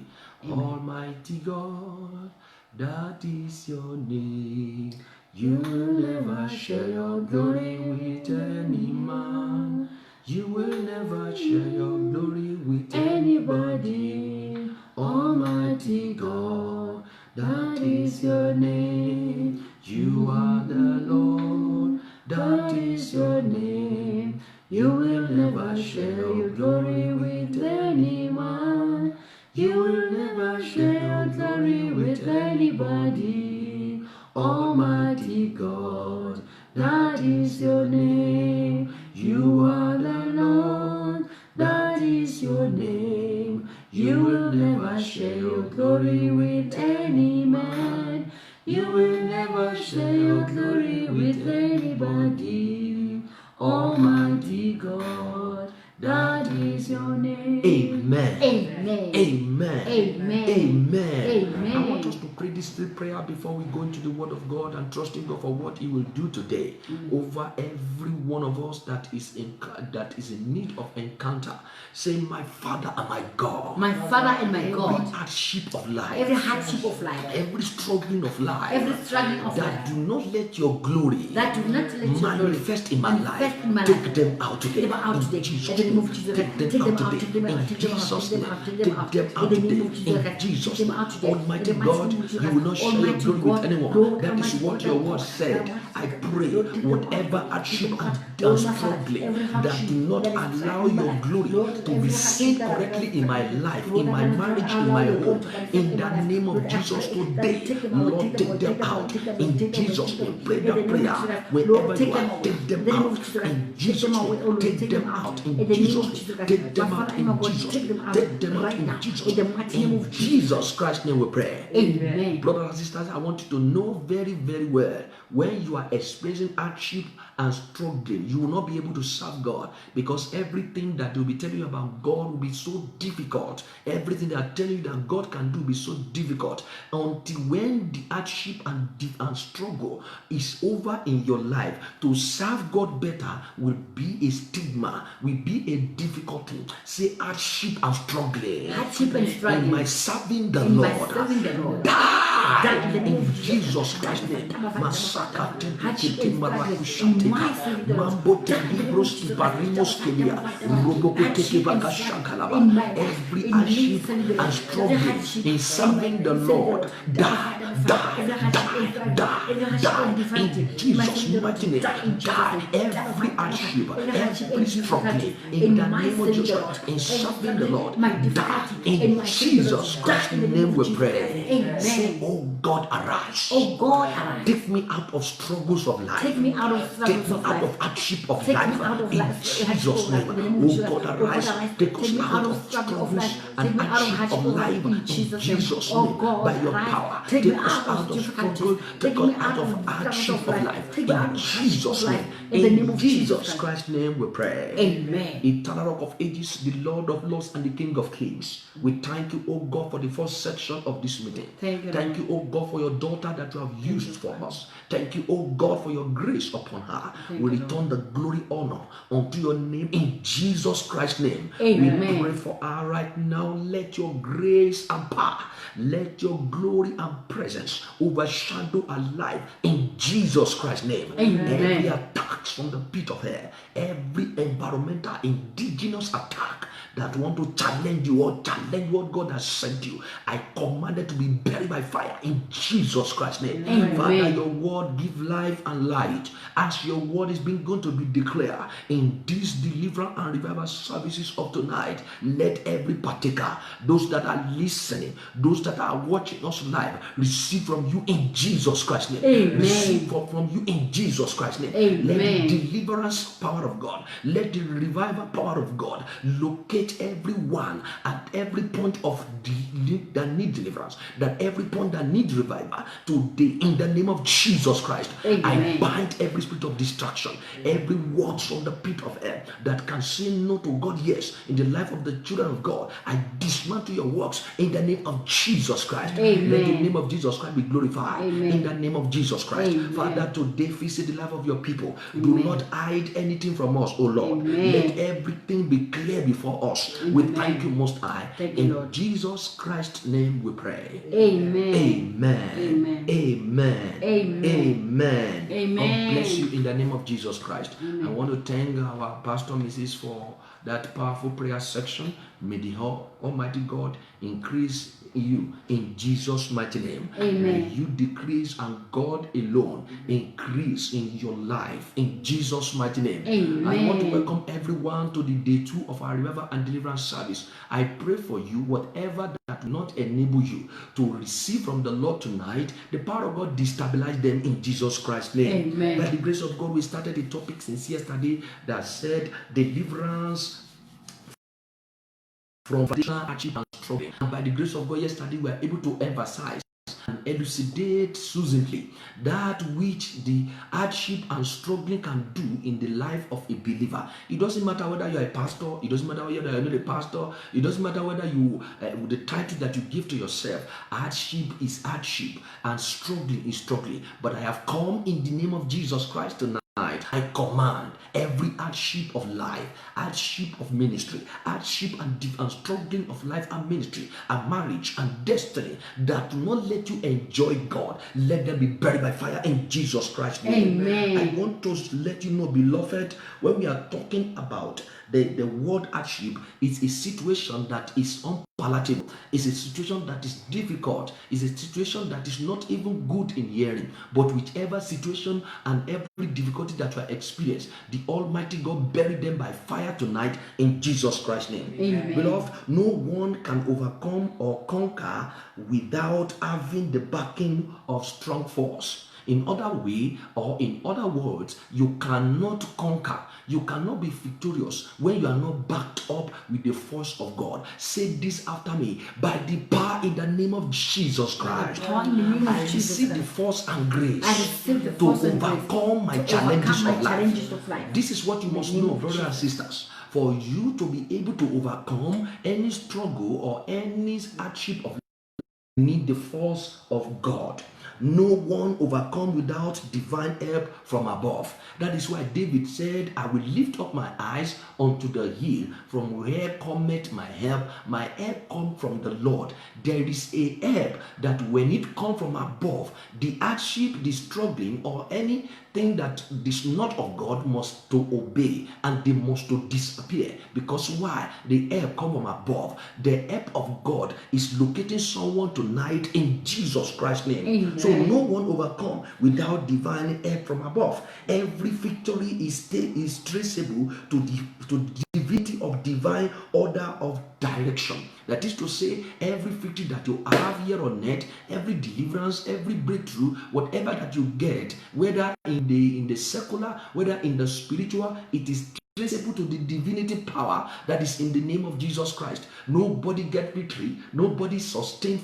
Almighty God, that is your name. You will never share your glory with any man. You will never share your glory with anybody. Almighty God, that is your name. You are the Lord, that is your name. You will never share your glory with any man. You will never share your glory with anybody. Almighty God, that is your name. You are the Lord, that is your name. You will never share your glory with any man. You will never share your glory with anybody. Almighty God, that is your name. Amen. Amen. Amen. Amen. Amen. Amen. I want us to pray this little prayer before we go into the Word of God and trusting God for what He will do today over every one of us that is in need of encounter. Say, my Father and my God. My Father and my God. Every hardship of life. Every hardship of life. Every struggling of life. Every struggling of that life. do not let your glory That do not let your glory manifest in my life. manifest in my Take life. them out today. Take them out In today. Jesus' In the name of name. Jesus. Take them Take them out out. today. Take them out. In Take them out. Jesus' Take name. them out. Take Take them out. them out In the today. name of Jesus. In Take Jesus' them name. out today. Almighty In the mighty God, name of Jesus. you will not share your Almighty glory with God, anyone. Lord, That is Almighty what God, your Lord, word said. Almighty I God, pray Lord, take them out. whatever Take hardship them out. and Lord, my Father, struggling every that hardship do not that is allow in my your life, glory Lord, to every be hardship seen that correctly in my life, Lord, in my that does not marriage, in allow my your glory home, to manifest in in my the life. name of Lord, I Jesus pray that today, take them away, Lord, take them take away, them take them away, out. take them away, In take them away, Jesus' take them name, away. pray In the that name of prayer Jesus, wherever Lord, take you them are. away. Take In them the name of out. Jesus, In take Jesus' them away, name, oh Lord, take them out. In In the name Jesus' of name, Jesus, take them my out. Father and my In God, Jesus' take them name, out take them out. right In now. Jesus' In the name, mighty name in of Jesus Christ's name, we pray. Amen. Brothers and sisters, I want you to know very, very well when you are experiencing hardship and struggling, you will not be able to serve God because everything that they'll be telling you about God will be so difficult. Everything they are telling you that God can do will be so difficult until when the hardship and struggle is over in your life. To serve God better will be a stigma, will be a difficult thing. Say hardship and struggling. Hardship and struggling. In my serving the In my Lord. serving the Lord. Die in the name in of Jesus Christ's name. Masaka tete marakushateka. Mambo telibros ibarimos kelia. Roboko teke vakashakalaba. Every hardship and struggling in serving the Lord. Die, die, die, die, die. In Jesus' mighty name. Die. Every hardship, every struggling in the name of Jesus. In serving the Lord. Die. In Jesus Christ's name we pray. Say, oh God, arise. Oh God, arise. Take me out of struggles of life. Take me out of Take struggles me of out life. of hardship of Take life. me out of In life. Jesus' name. Oh God, arise. Take us me out of struggle of struggles life. Take and me out of hardship of hardship life. in In Jesus' Jesus' name. name. Oh God, By your arise. power. Take Take me us out out of of struggle. difficulties. Take Take me us out out of of hardship struggles of of life. life. Take me out In of hardship of Jesus' life. name. In the name of Jesus Jesus Christ's name we pray. Amen. Eternal Rock of Ages, the Lord of Lords and the King of Kings. We thank you, oh God, for the first section of this meeting. Thank you, Oh God, for your daughter that you have used for us. Thank you, oh God, for your grace upon her. We return the glory, honor unto your name in Jesus Christ's name. Amen. We pray for her right now. Let your grace and power, let your glory and presence overshadow her life in Jesus Christ's name. Amen. Every attack from the pit of hell, every environmental indigenous attack that want to challenge you or challenge what God has sent you, I command it to be buried by fire in Jesus Christ's name. Amen. Father, your word give life and light. As your word is being going to be declared in these deliverance and revival services of tonight, let every partaker, those that are listening, those that are watching us live, receive from you in Jesus Christ's name. Amen. Receive from you in Jesus Christ's name. Amen. Let the deliverance power of God, let the revival power of God locate locate everyone at every point of that need deliverance, that every point that need revival today in the name of Jesus Christ. Amen. I bind every spirit of distraction, every word from the pit of hell that can say no to God, yes, in the life of the children of God. I dismantle your works in the name of Jesus Christ. Amen. Let the name of Jesus Christ be glorified. Amen. In the name of Jesus Christ. Amen. Father, today visit the life of your people. Amen. Do not hide anything from us, O Lord. Amen. Let everything be clear before us. Amen. We thank you, Most High. Thank you, In Lord. Jesus Christ's name we pray. Amen. Amen. Amen. Amen. Amen. Amen. Amen. God bless you in the name of Jesus Christ. Amen. I want to thank our Pastor Mrs. for that powerful prayer section. May the Almighty God increase you in Jesus' mighty name. Amen. May you decrease and God alone increase in your life in Jesus' mighty name. Amen. I want to welcome everyone to the day 2 of our revival and deliverance service. I pray for you, whatever that will not enable you to receive from the Lord tonight, the power of God destabilize them in Jesus Christ's name. Amen. By the grace of God, we started a topic since yesterday that said deliverance from additional hardship and struggle. And by the grace of God, yesterday we were able to emphasize and elucidate succinctly that which the hardship and struggling can do in the life of a believer. It doesn't matter whether you're a pastor, it doesn't matter whether you're not a pastor, it doesn't matter whether you, the title that you give to yourself, hardship is hardship and struggling is struggling. But I have come in the name of Jesus Christ tonight. I command every hardship of life, hardship of ministry, hardship and struggling of life and ministry, and marriage and destiny that do not let you enjoy God, let them be buried by fire in Jesus Christ's name. Amen. I want to let you know, beloved, when we are talking about the word hardship, it's a situation that is unpalatable. It's a situation that is difficult. It's a situation that is not even good in hearing. But whichever situation and every difficulty that you are experiencing, the Almighty God bury them by fire tonight in Jesus Christ's name. Amen. Beloved, no one can overcome or conquer without having the backing of strong force. In other way, or in other words, you cannot conquer, you cannot be victorious when you are not backed up with the force of God. Say this after me: by the power in the name of Jesus Christ, I receive the force and grace to overcome my challenges of life. This is what you must know, brothers and sisters. For you to be able to overcome any struggle or any hardship of life, you need the force of God. No one overcome without divine help from above. That is why David said, I will lift up my eyes unto the hill, from where cometh my help. My help comes from the Lord. There is a help that when it comes from above, the hardship, the struggling, or anything that is not of God must to obey, and they must to disappear. Because why? The help comes from above. The help of God is locating someone tonight in Jesus Christ's name. Amen. So no one overcome without divine help from above. Every victory is traceable to the divinity of divine order of direction. That is to say, every victory that you have here on earth, every deliverance, every breakthrough, whatever that you get, whether in the secular, whether in the spiritual, it is traceable to the divinity power that is in the name of Jesus Christ. Nobody get victory, nobody sustain,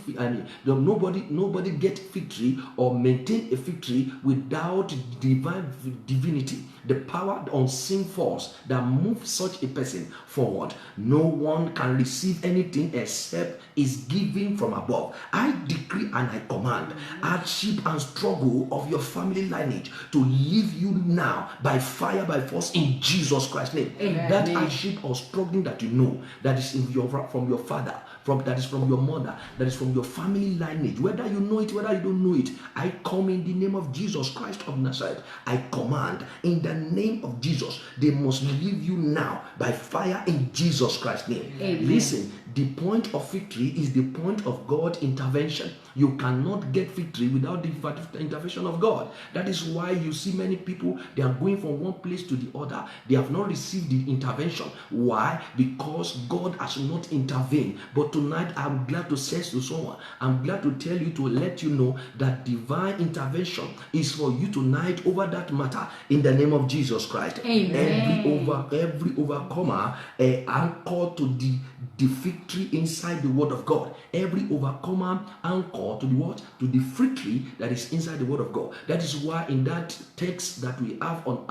nobody get victory or maintain a victory without divine divinity, the power, the unseen force that moves such a person forward. No one can receive anything except is given from above. I decree and I command hardship and struggle of your family lineage to leave you now by fire, by force, in Jesus Christ's name. Amen. That hardship or struggling that you know, that is from your father, that is from your mother, that is from your family lineage, whether you know it, whether you don't know it, I come in the name of Jesus Christ of Nazareth. I command in the name of Jesus, they must leave you now by fire in Jesus Christ's name. Amen. Listen, The point of victory is the point of God's intervention. You cannot get victory without the intervention of God. That is why you see many people, they are going from one place to the other. They have not received the intervention. Why? Because God has not intervened. But tonight, I'm glad to say to someone, I'm glad to tell you, to let you know that divine intervention is for you tonight over that matter in the name of Jesus Christ. Amen. Every overcomer anchored to the victory inside the word of God. Every overcomer anchored to the what? To the victory that is inside the word of God. That is why in that text that we have on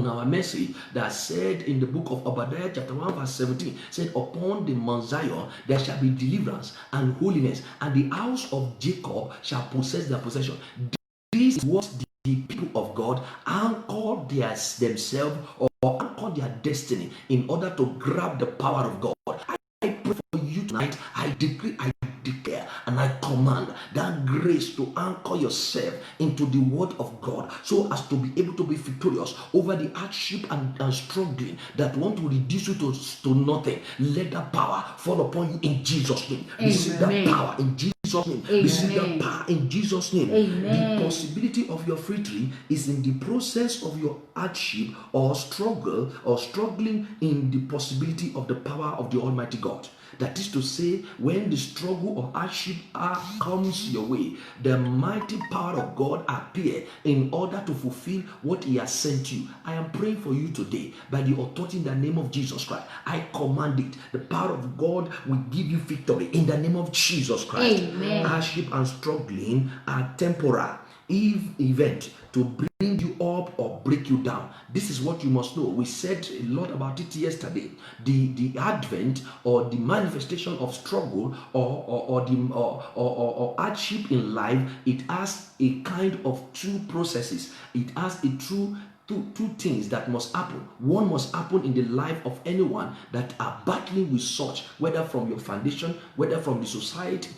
our message, that said in the book of Obadiah chapter 1 verse 17, said, upon the Mount Zion there shall be deliverance and holiness, and the house of Jacob shall possess their possession. This is what the people of God anchor themselves or anchor their destiny in order to grab the power of God. I pray for you tonight. I decree, I declare, and I command that grace to anchor yourself into the word of God, so as to be able to be victorious over the hardship and struggling that want to reduce you to nothing. Let that power fall upon you in Jesus' name. Receive that power in Jesus' name. Amen. Receive that power in Jesus' name. Amen. The possibility of your victory is in the process of your hardship or struggle or struggling in the possibility of the power of the Almighty God. That is to say, when the struggle or hardship comes your way, the mighty power of God appear in order to fulfill what He has sent you. I am praying for you today by the authority in the name of Jesus Christ. I command it. The power of God will give you victory in the name of Jesus Christ. Amen. Hardship and struggling are temporal event to bring you up or break you down. This is what you must know. We said a lot about it yesterday. The advent or the manifestation of struggle or hardship in life, it has a kind of two processes. It has a two things that must happen. One must happen in the life of anyone that are battling with such, whether from your foundation, whether from the society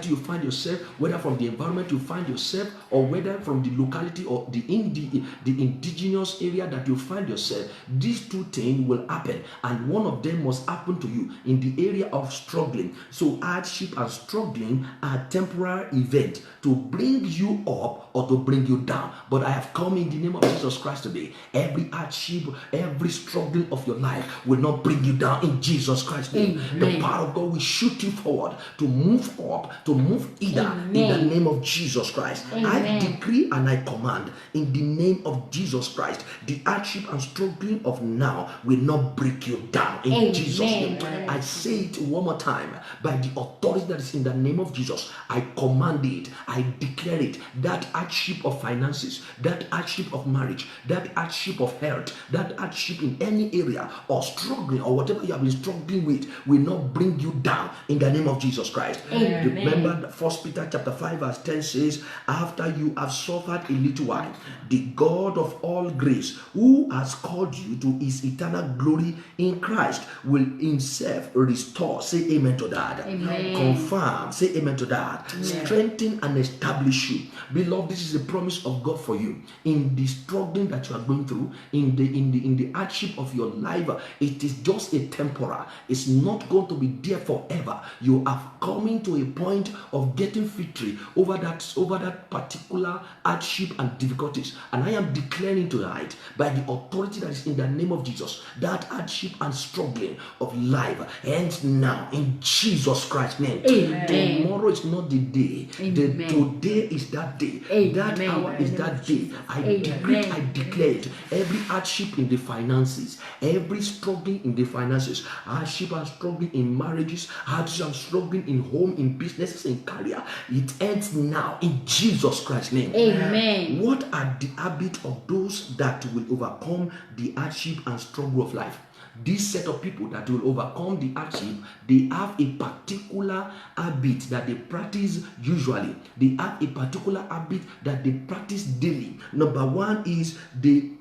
you find yourself, whether from the environment you find yourself, or whether from the locality or the indigenous area that you find yourself. These two things will happen, and one of them must happen to you in the area of struggling. So hardship and struggling are temporary events to bring you up or to bring you down. But I have come in the name of Jesus Christ today. Every hardship, every struggle of your life will not bring you down in Jesus Christ's name. Amen. The power of God will shoot you forward to move up, to move either in the name of Jesus Christ. Amen. I decree and I command in the name of Jesus Christ, the hardship and struggling of now will not break you down in Amen. Jesus' name. I say it one more time by the authority that is in the name of Jesus. I command it, I declare it. That hardship of finances, that hardship of marriage, that hardship of health, that hardship in any area or struggling or whatever you have been struggling with will not bring you down in the name of Jesus Christ. Amen. Remember 1 Peter chapter 5 verse 10 says, after you have suffered a little while, the God of all grace, who has called you to His eternal glory in Christ, will Himself restore. Say amen to that. Amen. Confirm. Say amen to that. Amen. Strengthen and establish you. Beloved, this is a promise of God for you. In the struggling that you are going through, in the hardship of your life, it is just a temporal. It's not going to be there forever. You are coming to a point of getting victory over that particular hardship and difficulties. And I am declaring tonight, by the authority that is in the name of Jesus, that hardship and struggling of life ends now in Jesus Christ's name. Amen. Tomorrow is not the day. Today is that day. Amen. That hour is that day. I decree, I declare it. Every hardship in the finances, every struggling in the finances, hardship and struggling in marriages, hardship and struggling in home, in businesses, in career, it ends now in Jesus Christ's name. Amen. What are the habits of those that will overcome the hardship and struggle of life? This set of people that will overcome the hardship, they have a particular habit that they practice usually. They have a particular habit that they practice daily. Number one is they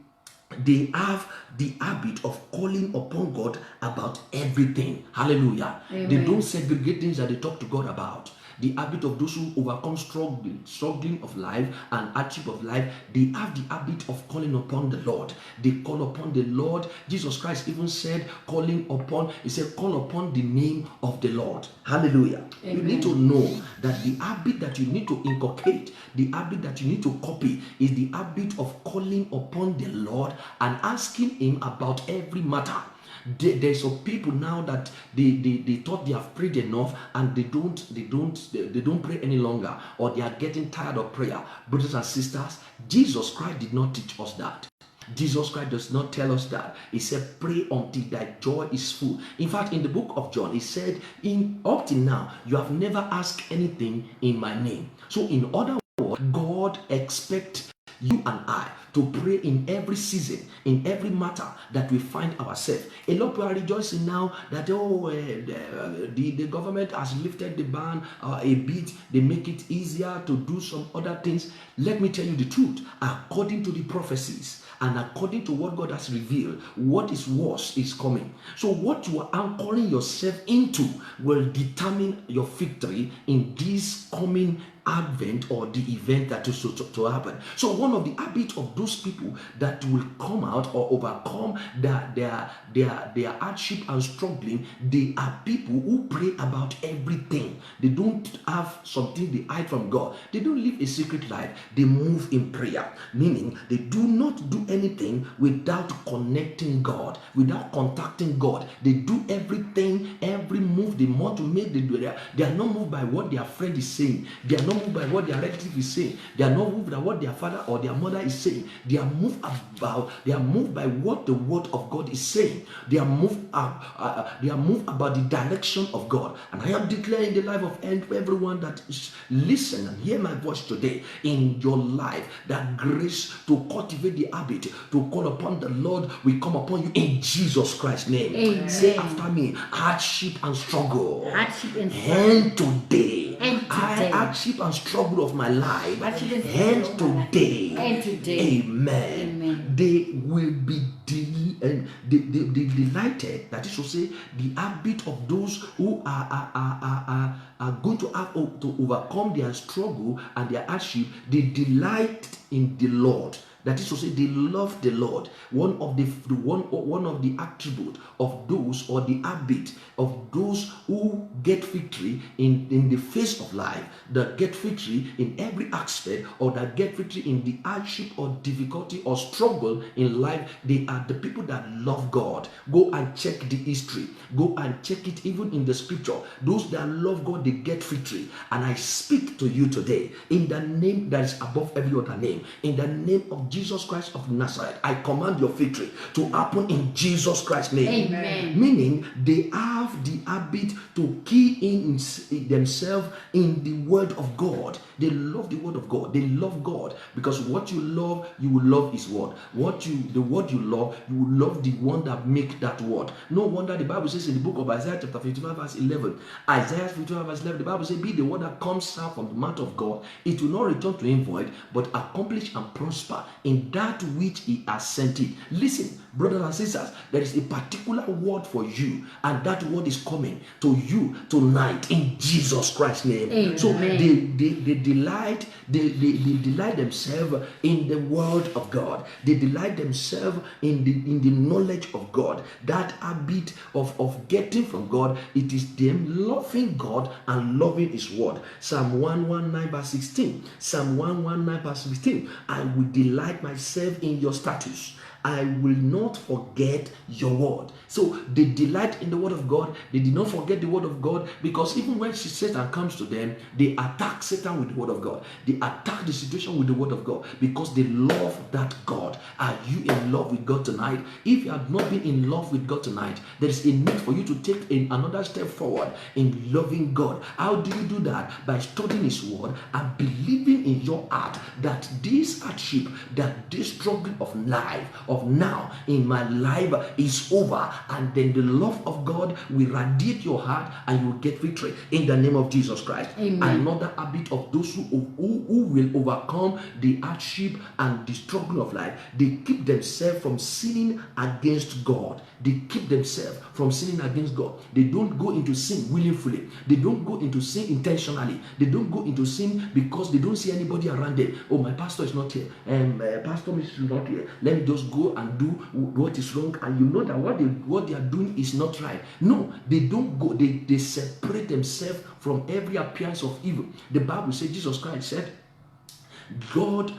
have the habit of calling upon God about everything. Hallelujah. Amen. They don't segregate things that they talk to God about. the habit of those who overcome struggling of life and hardship of life, they have the habit of calling upon the Lord. They call upon the Lord. Jesus Christ even said, he said, call upon the name of the Lord. Hallelujah. Amen. You need to know that the habit that you need to inculcate, the habit that you need to copy, is the habit of calling upon the Lord and asking Him about every matter. There's some people now that they thought they have prayed enough and they don't pray any longer, or they are getting tired of prayer. Brothers and sisters, Jesus Christ did not teach us that. Jesus Christ does not tell us that. He said, pray until thy joy is full. In fact, in the book of John, he said, up till now, you have never asked anything in my name. So in other words, God expects you and I to pray in every season, in every matter that we find ourselves. A lot of people are rejoicing now that the government has lifted the ban a bit. They make it easier to do some other things. Let me tell you the truth. According to the prophecies and according to what God has revealed, what is worse is coming. So what you are anchoring yourself into will determine your victory in this coming advent or the event that is to happen. So one of the habits of those people that will come out or overcome their hardship and struggling, they are people who pray about everything. They don't have something they hide from God. They don't live a secret life. They move in prayer, meaning they do not do anything without connecting God, without contacting God. They do everything, every move they want to make. They are not moved by what their friend is saying. They are not moved by what their relative is saying. They are not moved by what their father or their mother is saying. They are moved by what the word of God is saying. They are moved about the direction of God. And I am declaring the life of everyone that is listening and hear my voice today, in your life, that grace to cultivate the habit to call upon the Lord will come upon you in Jesus Christ's name. Amen. Say after me, hardship and struggle. Hardship and struggle. And today. Hardship and struggle of my life, and today. Amen. They will be delighted. That is to say, the habit of those who are going to have to overcome their struggle and their hardship. They delight in the Lord. That is to say, they love the Lord. One of the attributes of those, or the habit of those who get victory in the face of life, that get victory in every aspect, or that get victory in the hardship or difficulty or struggle in life, they are the people that love God. Go and check the history. Go and check it even in the scripture. Those that love God, they get victory. And I speak to you today in the name that is above every other name, in the name of Jesus Christ of Nazareth. I command your victory to happen in Jesus Christ's name. Amen. Meaning they have the habit to key in themselves in the word of God. They love the word of God. They love God, because what you love, you will love his word. The word you love, you will love the one that make that word. No wonder the Bible says in the book of Isaiah chapter 55 verse 11, Isaiah 55 verse 11, the Bible says, be the word that comes out from the mouth of God. It will not return to him void, but accomplish and prosper in that which he has sent it. Listen, brothers and sisters, there is a particular word for you, and that word is coming to you tonight in Jesus Christ's name. Amen. So they delight themselves in the word of God. They delight themselves in the knowledge of God. That habit of getting from God, it is them loving God and loving his word. Psalm 119 verse 16. Psalm 119 verse 16. I will delight myself in your statutes. I will not forget your word. So they delight in the word of God. They did not forget the word of God, because even when Satan comes to them, they attack Satan with the word of God. They attack the situation with the word of God, because they love that God. Are you in love with God tonight? If you have not been in love with God tonight, there is a need for you to take another step forward in loving God. How do you do that? By studying his word and believing in your heart that this hardship, that this struggle of life, of of now in my life is over, and then the love of God will radiate your heart and you will get victory in the name of Jesus Christ. Amen. Another habit of those who will overcome the hardship and the struggle of life, they keep themselves from sinning against God. They keep themselves from sinning against God. They don't go into sin willingly. They don't go into sin intentionally. They don't go into sin because they don't see anybody around them. Oh, my pastor is not here, and pastor is not here. Let me just go and do what is wrong. And you know that what they are doing is not right. No, they don't go. They separate themselves from every appearance of evil. The Bible says, Jesus Christ said, God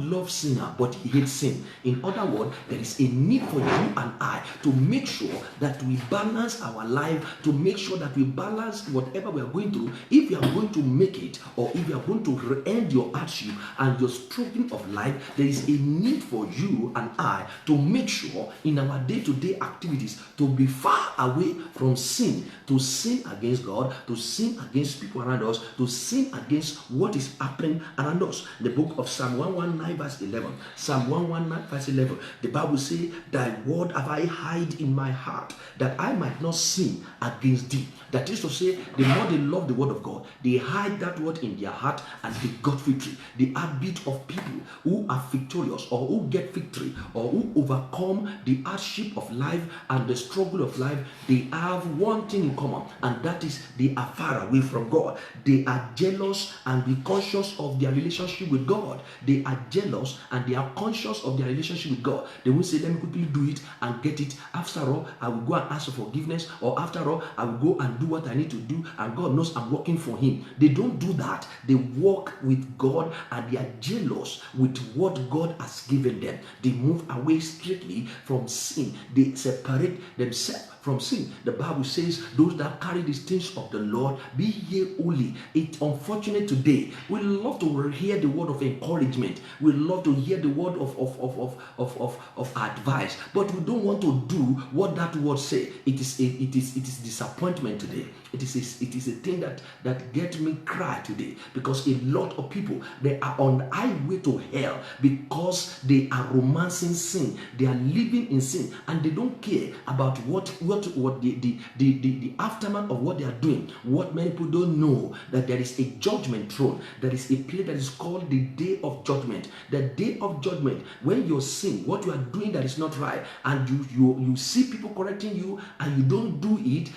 loves sinner, but he hates sin. In other words, there is a need for you and I to make sure that we balance our life, to make sure that we balance whatever we are going through. If you are going to make it, or if you are going to end your hardship and your struggling of life, there is a need for you and I to make sure in our day-to-day activities to be far away from sin, to sin against God, to sin against people around us, to sin against what is happening around us. The book of Psalm 119 verse 11. Psalm 119 verse 11. The Bible says, thy word have I hid in my heart, that I might not sin against thee. That is to say, the more they love the word of God, they hide that word in their heart and they got victory. The habit of people who are victorious, or who get victory, or who overcome the hardship of life and the struggle of life, they have one thing in common, and that is they are far away from God. They are jealous and be conscious of their relationship with God. They are jealous and they are conscious of their relationship with God. They will say, let me quickly do it and get it. After all, I will go and ask for forgiveness, or after all, I will go and do what I need to do, and God knows I'm working for him. They don't do that. They walk with God and they are jealous with what God has given them. They move away strictly from sin. They separate themselves from sin. The Bible says, those that carry the things of the Lord, be ye holy. It's unfortunate today. We love to hear the word of encouragement. We love to hear the word of advice, but we don't want to do what that word says. It is disappointment today. It is a thing that gets me cry today, because a lot of people, they are on the highway to hell because they are romancing sin. They are living in sin, and they don't care about what the aftermath of what they are doing. What many people don't know, that there is a judgment throne. There is a place that is called the day of judgment. The day of judgment, when you sin, what you are doing that is not right, and you see people correcting you and you don't do it,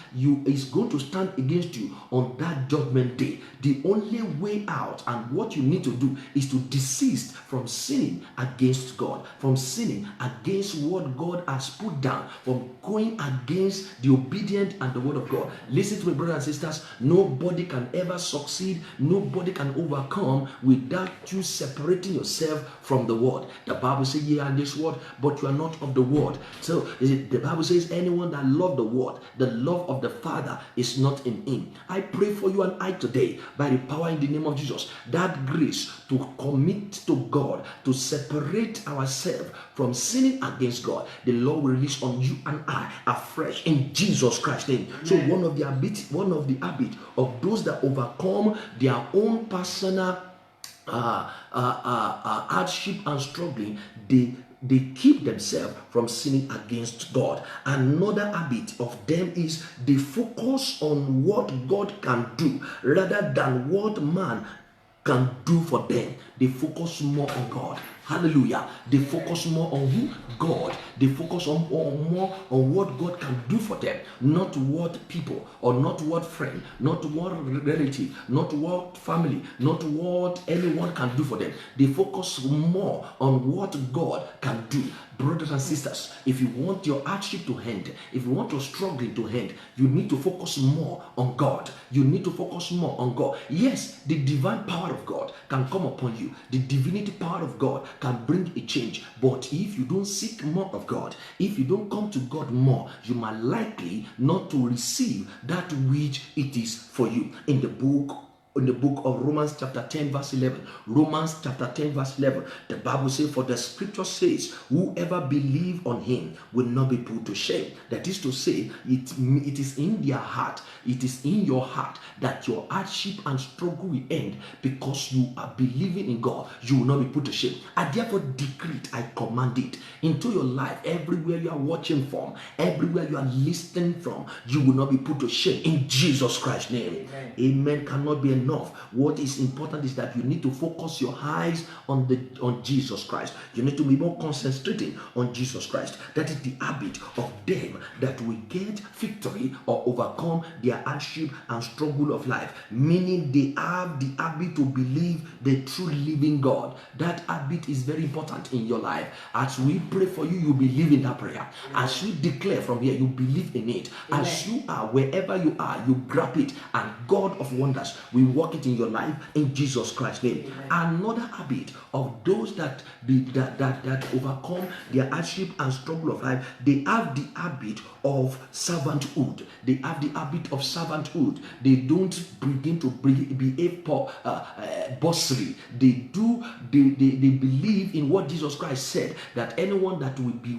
is going to stand against you on that judgment day. The only way out, and what you need to do, is to desist from sinning against God, from sinning against what God has put down, from going against the obedient and the word of God. Listen to me, brothers and sisters. Nobody can ever succeed, nobody can overcome without you separating yourself from the word. The Bible says, ye are this word, but you are not of the word. So the Bible says, anyone that loves the word, the love of the Father is not in him. I pray for you and I today, by the power in the name of Jesus, that grace to commit to God, to separate ourselves from sinning against God, the Lord will release on you and I afresh in Jesus Christ's name. Amen. So one of the habit of those that overcome their own personal hardship and struggling, they keep themselves from sinning against God. Another habit of them is they focus on what God can do rather than what man can do for them. They focus more on God. Hallelujah. They focus more on who? God. They focus on more on what God can do for them, not what people, or not what friend, not what relative, not what family, not what anyone can do for them. They focus more on what God can do. Brothers and sisters, if you want your hardship to end, if you want your struggling to end, you need to focus more on God. You need to focus more on God. Yes, the divine power of God can come upon you. The divinity power of God can bring a change. But if you don't seek more of God, if you don't come to God more, you might likely not to receive that which it is for you. In the book in the book of Romans chapter 10 verse 11. Romans chapter 10 verse 11. The Bible says, for the scripture says, whoever believe on him will not be put to shame. That is to say, it is in their heart, it is in your heart that your hardship and struggle will end because you are believing in God. You will not be put to shame. I therefore decree it, I command it into your life. Everywhere you are watching from, everywhere you are listening from, you will not be put to shame in Jesus Christ's name. Amen cannot be enough. What is important is that you need to focus your eyes on Jesus Christ. You need to be more concentrating on Jesus Christ. That is the habit of them that will get victory or overcome their hardship and struggle of life. Meaning they have the habit to believe the true living God. That habit is very important in your life. As we pray for you, you believe in that prayer. As we declare from here, you believe in it. As you are, wherever you are, you grab it, and God of wonders will work it in your life in Jesus Christ's name. Another habit of those that overcome their hardship and struggle of life, they have the habit of servanthood. They have the habit of servanthood. They don't begin to behave bossy. They believe in what Jesus Christ said, that anyone that will be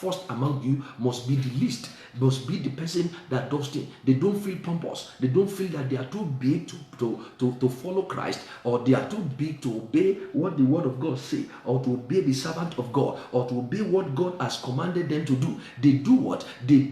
first among you must be the least, must be the person that does things. They don't feel pompous. They don't feel that they are too big to follow Christ, or they are too big to obey what the word of God says, or to obey the servant of God, or to obey what God has commanded them to do. They do what? They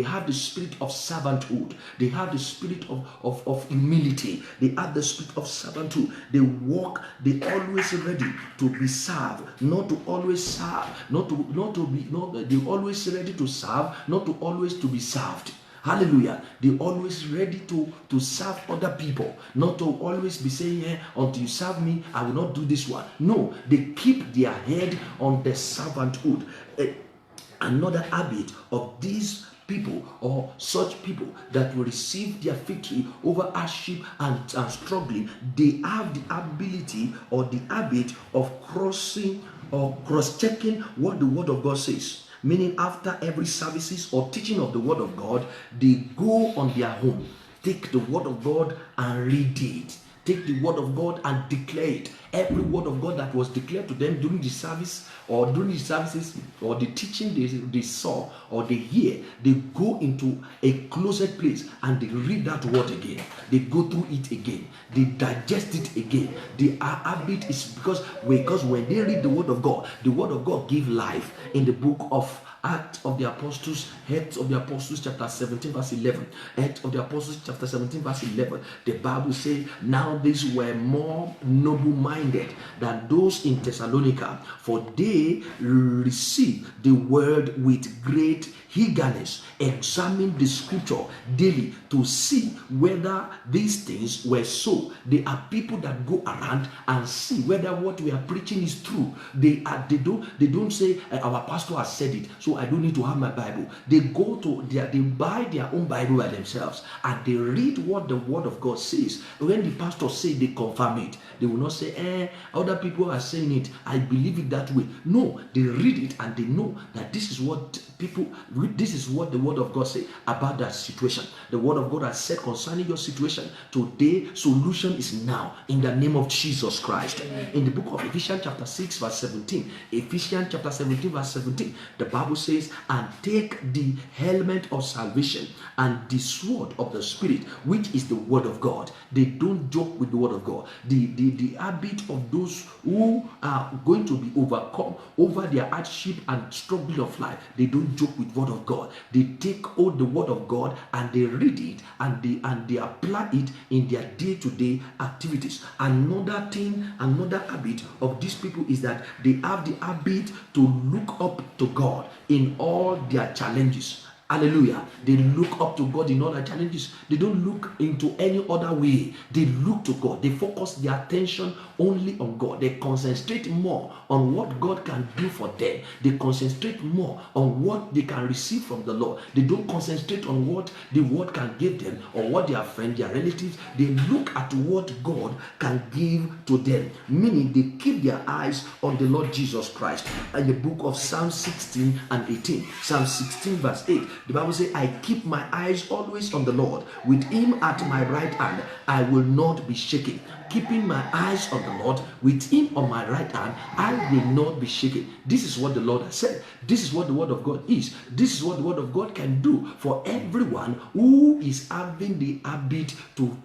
have the spirit of servanthood. They have the spirit of humility. They have the spirit of servanthood. They walk, they always ready to be served, not to always serve, they always ready to serve, not to always to be served. Hallelujah. They always ready to serve other people, not to always be saying, until you serve me, I will not do this one. No, they keep their head on the servanthood. Another habit of these people, or such people that will receive their victory over hardship and struggling, they have the ability or the habit of cross-checking what the word of God says. Meaning, after every services or teaching of the word of God, they go on their own, take the word of God and read it. Take the word of God and declare it. Every word of God that was declared to them during the service, or during the services, or the teaching they saw or they hear, they go into a closet place and they read that word again. They go through it again. They digest it again. The habit is because when they read the word of God gives life. In the book of Acts of the Apostles, chapter 17, verse 11. Acts of the Apostles, chapter 17, verse 11. The Bible says, now these were more noble-minded than those in Thessalonica, for they received the word with great eagerness, examine the scripture daily to see whether these things were so. They are people that go around and see whether what we are preaching is true. They don't say, our pastor has said it, so I don't need to have my Bible. They go to they buy their own Bible by themselves, and they read what the word of God says. When the pastor says, they confirm it. They will not say, other people are saying it, I believe it that way. No, they read it and they know that this is what the word of God says about that situation. The word of God has said concerning your situation today, solution is now in the name of Jesus Christ. In the book of Ephesians chapter 6 verse 17, Ephesians chapter 17 verse 17, the Bible says, and take the helmet of salvation and the sword of the Spirit, which is the word of God. They don't joke with the word of God. The habit of those who are going to be overcome over their hardship and struggle of life, they don't joke with word of God. They take hold the word of God and they read it and they apply it in their day-to-day activities. Another habit of these people is that they have the habit to look up to God in all their challenges. Hallelujah. They look up to God in all their challenges. They don't look into any other way. They look to God. They focus their attention only on God. They concentrate more on what God can do for them. They concentrate more on what they can receive from the Lord. They don't concentrate on what the word can give them or what their friends, their relatives. They look at what God can give to them. Meaning they keep their eyes on the Lord Jesus Christ. In the book of Psalm 16 and 18, Psalm 16 verse 8, The Bible says, I keep my eyes always on the Lord. With him at my right hand, I will not be shaken. Keeping my eyes on the Lord, with him on my right hand, I will not be shaken. This is what the Lord has said. This is what the word of God is. This is what the word of God can do for everyone who is having the habit to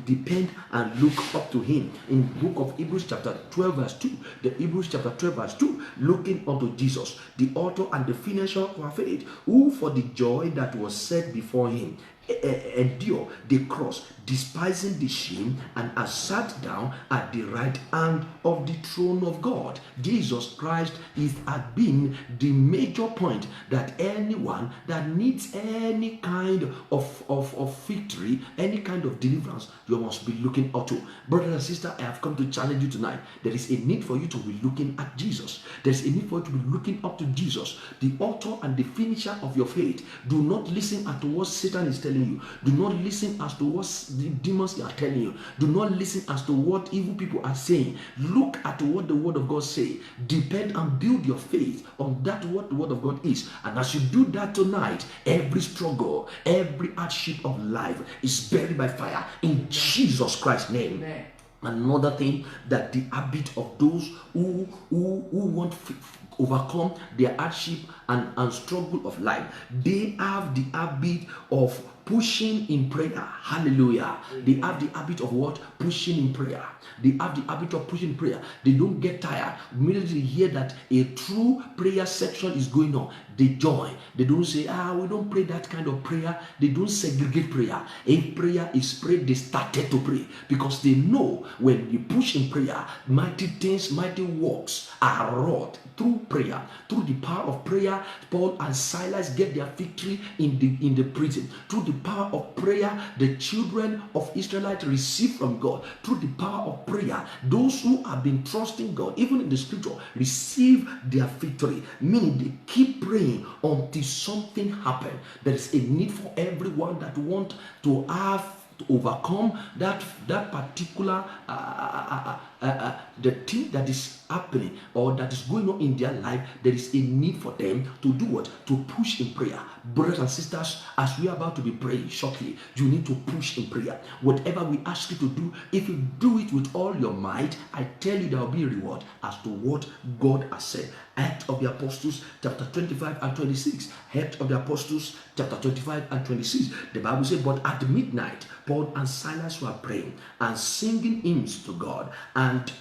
depend and look up to him. In the book of Hebrews chapter 12 verse 2, the Hebrews chapter 12 verse 2, looking unto Jesus, the author and the finisher of our faith, who for the joy that was set before him endure the cross, despising the shame, and has sat down at the right hand of the throne of God. Jesus Christ has been the major point that anyone that needs any kind of victory, any kind of deliverance, you must be looking up to. Brother and sister, I have come to challenge you tonight. There is a need for you to be looking at Jesus. There is a need for you to be looking up to Jesus, the author and the finisher of your faith. Do not listen at what Satan is telling you. Do not listen as to what the demons are telling you. Do not listen as to what evil people are saying. Look at what the word of God says. Depend and build your faith on that what the word of God is. And as you do that tonight, every struggle, every hardship of life is buried by fire in Jesus Christ's name. Amen. Another thing, that the habit of those who want to overcome their hardship and struggle of life, they have the habit of pushing in prayer. Hallelujah. They have the habit of what? Pushing in prayer. They have the habit of pushing in prayer. They don't get tired. Immediately they hear that a true prayer section is going on, they join. They don't say, we don't pray that kind of prayer. They don't segregate prayer. If prayer is prayed, they started to pray, because they know when you push in prayer, mighty things, mighty works are wrought through prayer. Through the power of prayer, Paul and Silas get their victory in the prison. Through the power of prayer, the children of Israelites receive from God. Through the power of prayer, those who have been trusting God, even in the scripture, receive their victory. Meaning they keep praying until something happens. There is a need for everyone that want to have to overcome that particular the thing that is happening or that is going on in their life. There is a need for them to do what? To push in prayer. Brothers and sisters, as we are about to be praying shortly, you need to push in prayer. Whatever we ask you to do, if you do it with all your might, I tell you there will be a reward as to what God has said. Acts of the Apostles chapter 25 and 26. Acts of the Apostles chapter 25 and 26. The Bible says, but at midnight, Paul and Silas were praying and singing hymns to God, and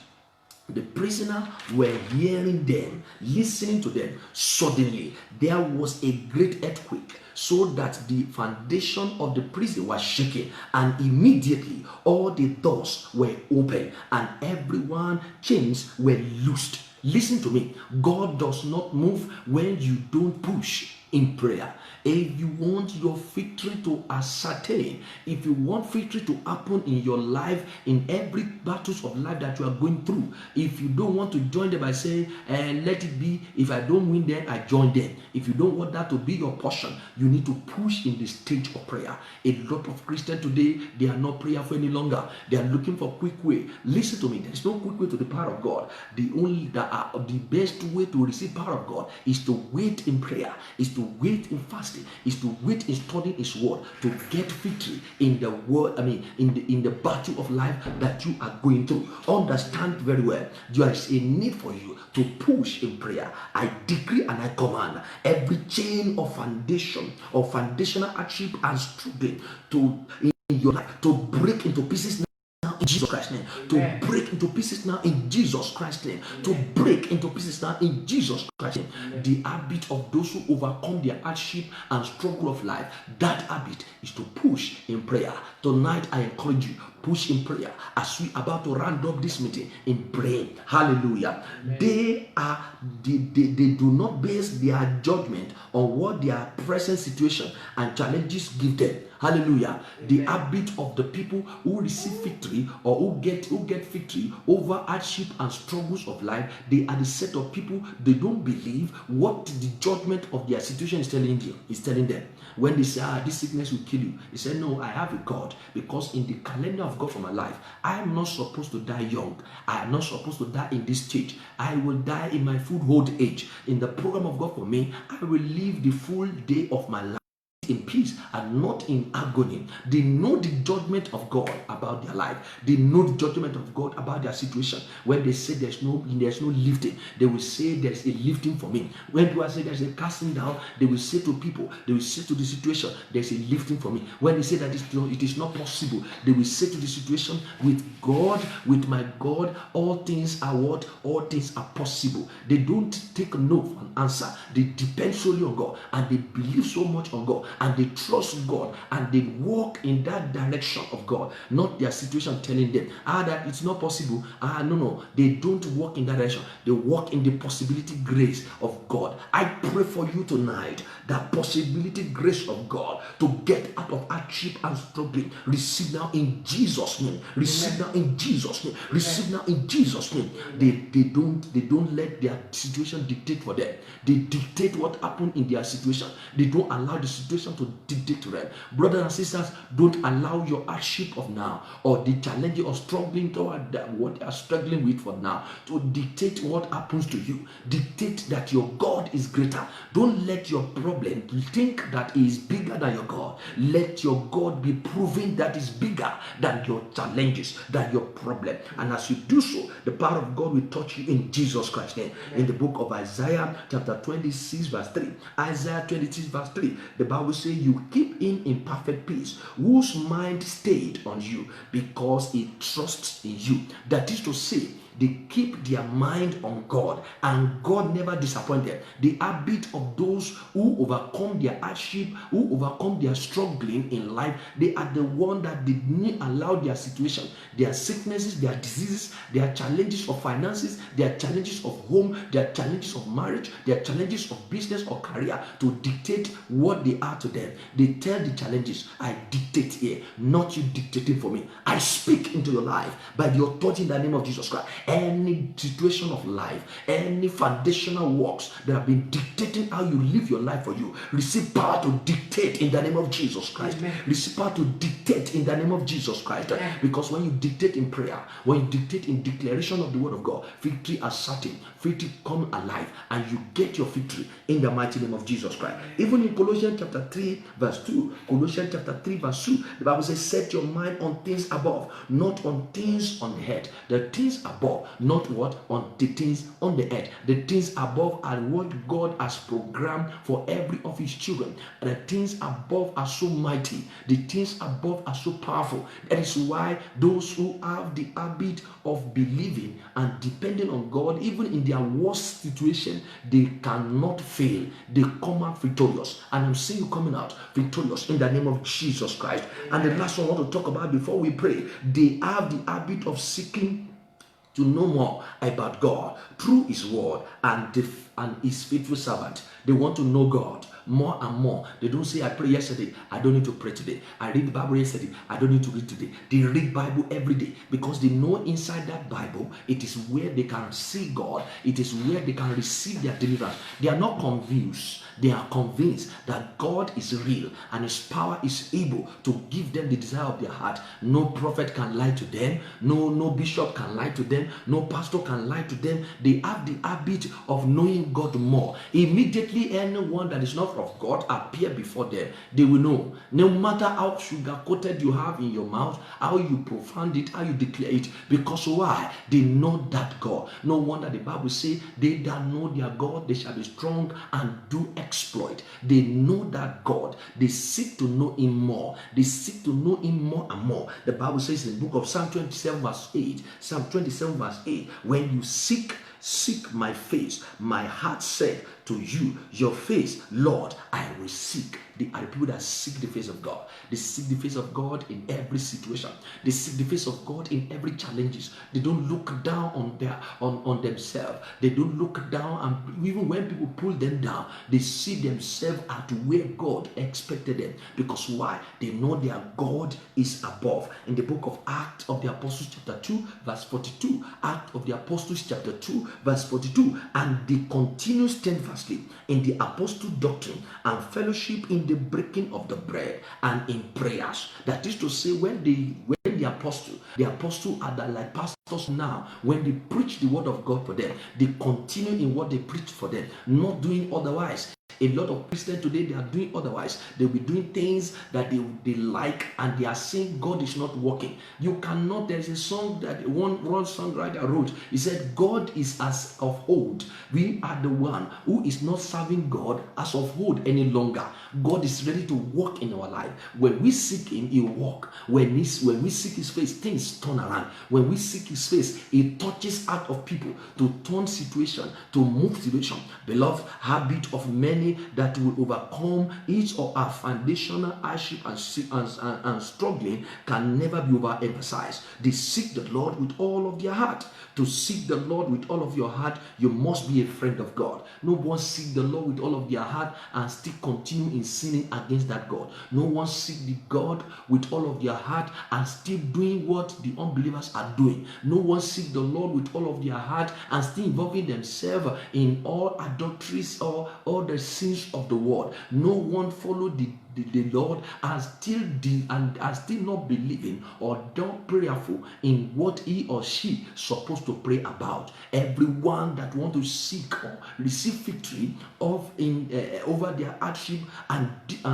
the prisoner were hearing them, listening to them. Suddenly, there was a great earthquake, so that the foundation of the prison was shaken, and immediately all the doors were open, and everyone's chains were loosed. Listen to me. God does not move when you don't push in prayer. If you want your victory to ascertain, if you want victory to happen in your life, in every battles of life that you are going through, if you don't want to join them by saying, let it be, if I don't win them, I join them. If you don't want that to be your portion, you need to push in the stage of prayer. A lot of Christians today, they are not prayerful any longer. They are looking for quick way. Listen to me. There is no quick way to the power of God. The best way to receive power of God is to wait in prayer, is to wait in fasting, is to wait in studying His word, to get victory in the word. In the battle of life that you are going through. Understand very well. There is a need for you to push in prayer. I decree and I command every chain of foundation or foundational hardship and struggle in your life to break into pieces now. In Jesus Christ's name, to break into pieces now in Jesus Christ's name, to break into pieces now in Jesus Christ's name. The habit of those who overcome their hardship and struggle of life, that habit is to push in prayer. Tonight I encourage you, push in prayer as we about to round up this meeting in praying. Hallelujah. They do not base their judgment on what their present situation and challenges give them. Hallelujah. The habit of the people who receive victory or who get victory over hardship and struggles of life, they are the set of people, they don't believe what the judgment of their situation is telling them. When they say, this sickness will kill you, they say, no, I have a God, because in the calendar of God for my life, I am not supposed to die young. I am not supposed to die in this stage. I will die in my full old age. In the program of God for me, I will live the full day of my life. in peace and not in agony. They know the judgment of God about their life. They know the judgment of God about their situation. When they say there's no lifting, they will say there's a lifting for me. When people say there's a casting down, they will say to people, they will say to the situation, there's a lifting for me. When they say that it is not possible, they will say to the situation, with God, with my God, all things are what? All things are possible. They don't take no for an answer. They depend solely on God, and they believe so much on God, and they trust God, and they walk in that direction of God, not their situation telling them that it's not possible. No, they don't walk in that direction. They walk in the possibility grace of God. I pray for you tonight, that possibility grace of God to get out of hardship and struggling. Receive now in Jesus' name. Receive now in Jesus' name. Receive now in Jesus' name. They don't let their situation dictate for them. They dictate what happened in their situation. They don't allow the situation to dictate to them. Brothers and sisters, don't allow your hardship of now, or the challenge of struggling toward what they are struggling with for now, to dictate what happens to you. Dictate that your God is greater. Don't let your problem think that he is bigger than your God. Let your God be proven that is bigger than your challenges, than your problem. And as you do so, the power of God will touch you in Jesus Christ's name. In the book of Isaiah chapter 26 verse 3, Isaiah 26 verse 3, the Bible says, you keep him in perfect peace, whose mind stayed on you, because he trusts in you. That is to say, they keep their mind on God, and God never disappoints them. The habit of those who overcome their hardship, who overcome their struggling in life, they are the one that did not allow their situation, their sicknesses, their diseases, their challenges of finances, their challenges of home, their challenges of marriage, their challenges of business or career to dictate what they are to them. They tell the challenges, I dictate here, not you dictating for me. I speak into your life by the authority in the name of Jesus Christ. Any situation of life, any foundational works that have been dictating how you live your life for you, receive power to dictate in the name of Jesus Christ. Amen. Receive power to dictate in the name of Jesus Christ. Amen. Because when you dictate in prayer, when you dictate in declaration of the word of God, victory is certain, victory come alive, and you get your victory in the mighty name of Jesus Christ. Even in Colossians chapter 3 verse 2, Colossians chapter 3 verse 2, the Bible says, set your mind on things above, not on things on the earth. The things above, not what? On the things on the earth. The things above are what God has programmed for every of his children. The things above are so mighty. The things above are so powerful. That is why those who have the habit of believing and depending on God, even in their worst situation, they cannot fail. They come out victorious. And I'm seeing you coming out victorious in the name of Jesus Christ. And the last one I want to talk about before we pray, they have the habit of seeking to know more about God through his word and his faithful servant. They want to know God more and more. They don't say, I prayed yesterday, I don't need to pray today. I read the Bible yesterday, I don't need to read today. They read Bible every day, because they know inside that Bible, it is where they can see God. It is where they can receive their deliverance. They are not confused. They are convinced that God is real and his power is able to give them the desire of their heart. No prophet can lie to them. No bishop can lie to them. No pastor can lie to them. They have the habit of knowing God more. Immediately anyone that is not of God appear before them, they will know. No matter how sugar-coated you have in your mouth, how you profound it, how you declare it, because why? They know that God. No wonder the Bible says, they that know their God, they shall be strong and do exploit. They know that God. They seek to know him more. They seek to know him more and more. The Bible says in the book of Psalm 27 verse 8, Psalm 27 verse 8, when you seek my face, my heart said to you, your face, Lord, I will seek. They are the people that seek the face of God. They seek the face of God in every situation. They seek the face of God in every challenges. They don't look down on themselves. They don't look down, and even when people pull them down, they see themselves at where God expected them. Because why? They know their God is above. In the book of Acts of the Apostles chapter 2 verse 42, Acts of the Apostles chapter 2 verse 42, and they continue steadfastly in the apostle doctrine and fellowship, in the breaking of the bread and in prayers. That is to say, when the apostle are like pastors now, when they preach the word of God for them, they continue in what they preach for them, not doing otherwise. A lot of Christians today, they are doing otherwise. They'll be doing things that they like, and they are saying God is not working. You cannot. There's a song that one songwriter wrote. He said, God is as of old. We are the one who is not serving God as of old any longer. God is ready to work in our life. When we seek Him, He will work. When we seek His face, things turn around. When we seek His face, He touches heart of people to turn situation, to move situation. Beloved, habit of many that will overcome each of our foundational hardship and struggling can never be overemphasized. They seek the Lord with all of their heart. To seek the Lord with all of your heart, you must be a friend of God. No one seek the Lord with all of their heart and still continue in sinning against that God. No one seek the God with all of their heart and still doing what the unbelievers are doing. No one seek the Lord with all of their heart and still involving themselves in all adulteries or all the sins of the world. No one follow the Lord and still not believing or not prayerful in what he or she supposed to pray about. Everyone that want to seek or receive victory over their hardship and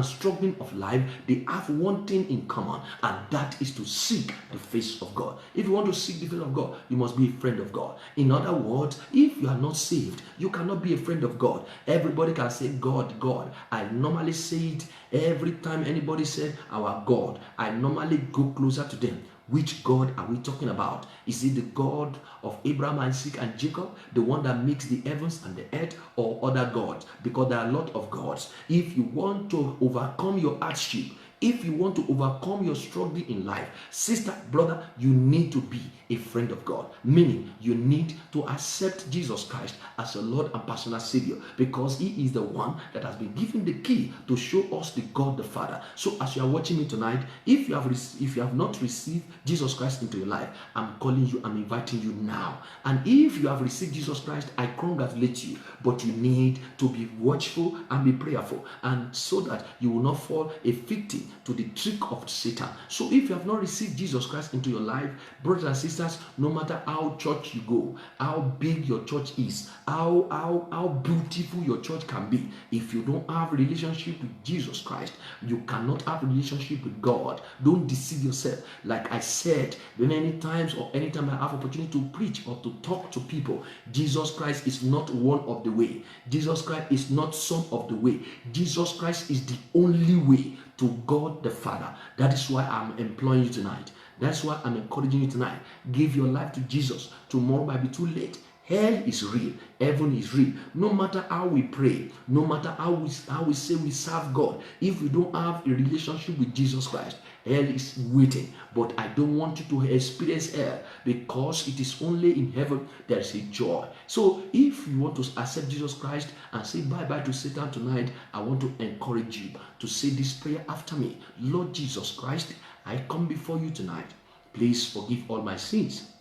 struggling of life, they have one thing in common, and that is to seek the face of God. If you want to seek the face of God, you must be a friend of God. In other words, if you are not saved, you cannot be a friend of God. Everybody can say God, God. I normally say it every time anybody said our God. I normally go closer to them. Which God are we talking about? Is it the God of Abraham, Isaac, and Jacob, the one that makes the heavens and the earth, or other gods? Because there are a lot of gods. If you want to overcome your hardship, if you want to overcome your struggle in life, sister, brother, you need to be a friend of God. Meaning, you need to accept Jesus Christ as your Lord and personal Savior, because He is the one that has been given the key to show us the God the Father. So as you are watching me tonight, if you have not received Jesus Christ into your life, I'm calling you, I'm inviting you now. And if you have received Jesus Christ, I congratulate you. But you need to be watchful and be prayerful, and so that you will not fall a victim to the trick of Satan. So if you have not received Jesus Christ into your life, brothers and sisters, no matter how church you go, how big your church is, how beautiful your church can be, if you don't have a relationship with Jesus Christ, you cannot have a relationship with God. Don't deceive yourself. Like I said many times, or anytime I have opportunity to preach or to talk to people, Jesus Christ is not one of the way. Jesus Christ is not some of the way. Jesus Christ is the only way to God the Father. That is why I'm employing you tonight. That's why I'm encouraging you tonight. Give your life to Jesus. Tomorrow might be too late. Hell is real. Heaven is real. No matter how we pray, no matter how we say we serve God, if we don't have a relationship with Jesus Christ, hell is waiting. But I don't want you to experience hell, because it is only in heaven there is a joy. So if you want to accept Jesus Christ and say bye-bye to Satan tonight, I want to encourage you to say this prayer after me. Lord Jesus Christ, I come before you tonight. Please forgive all my sins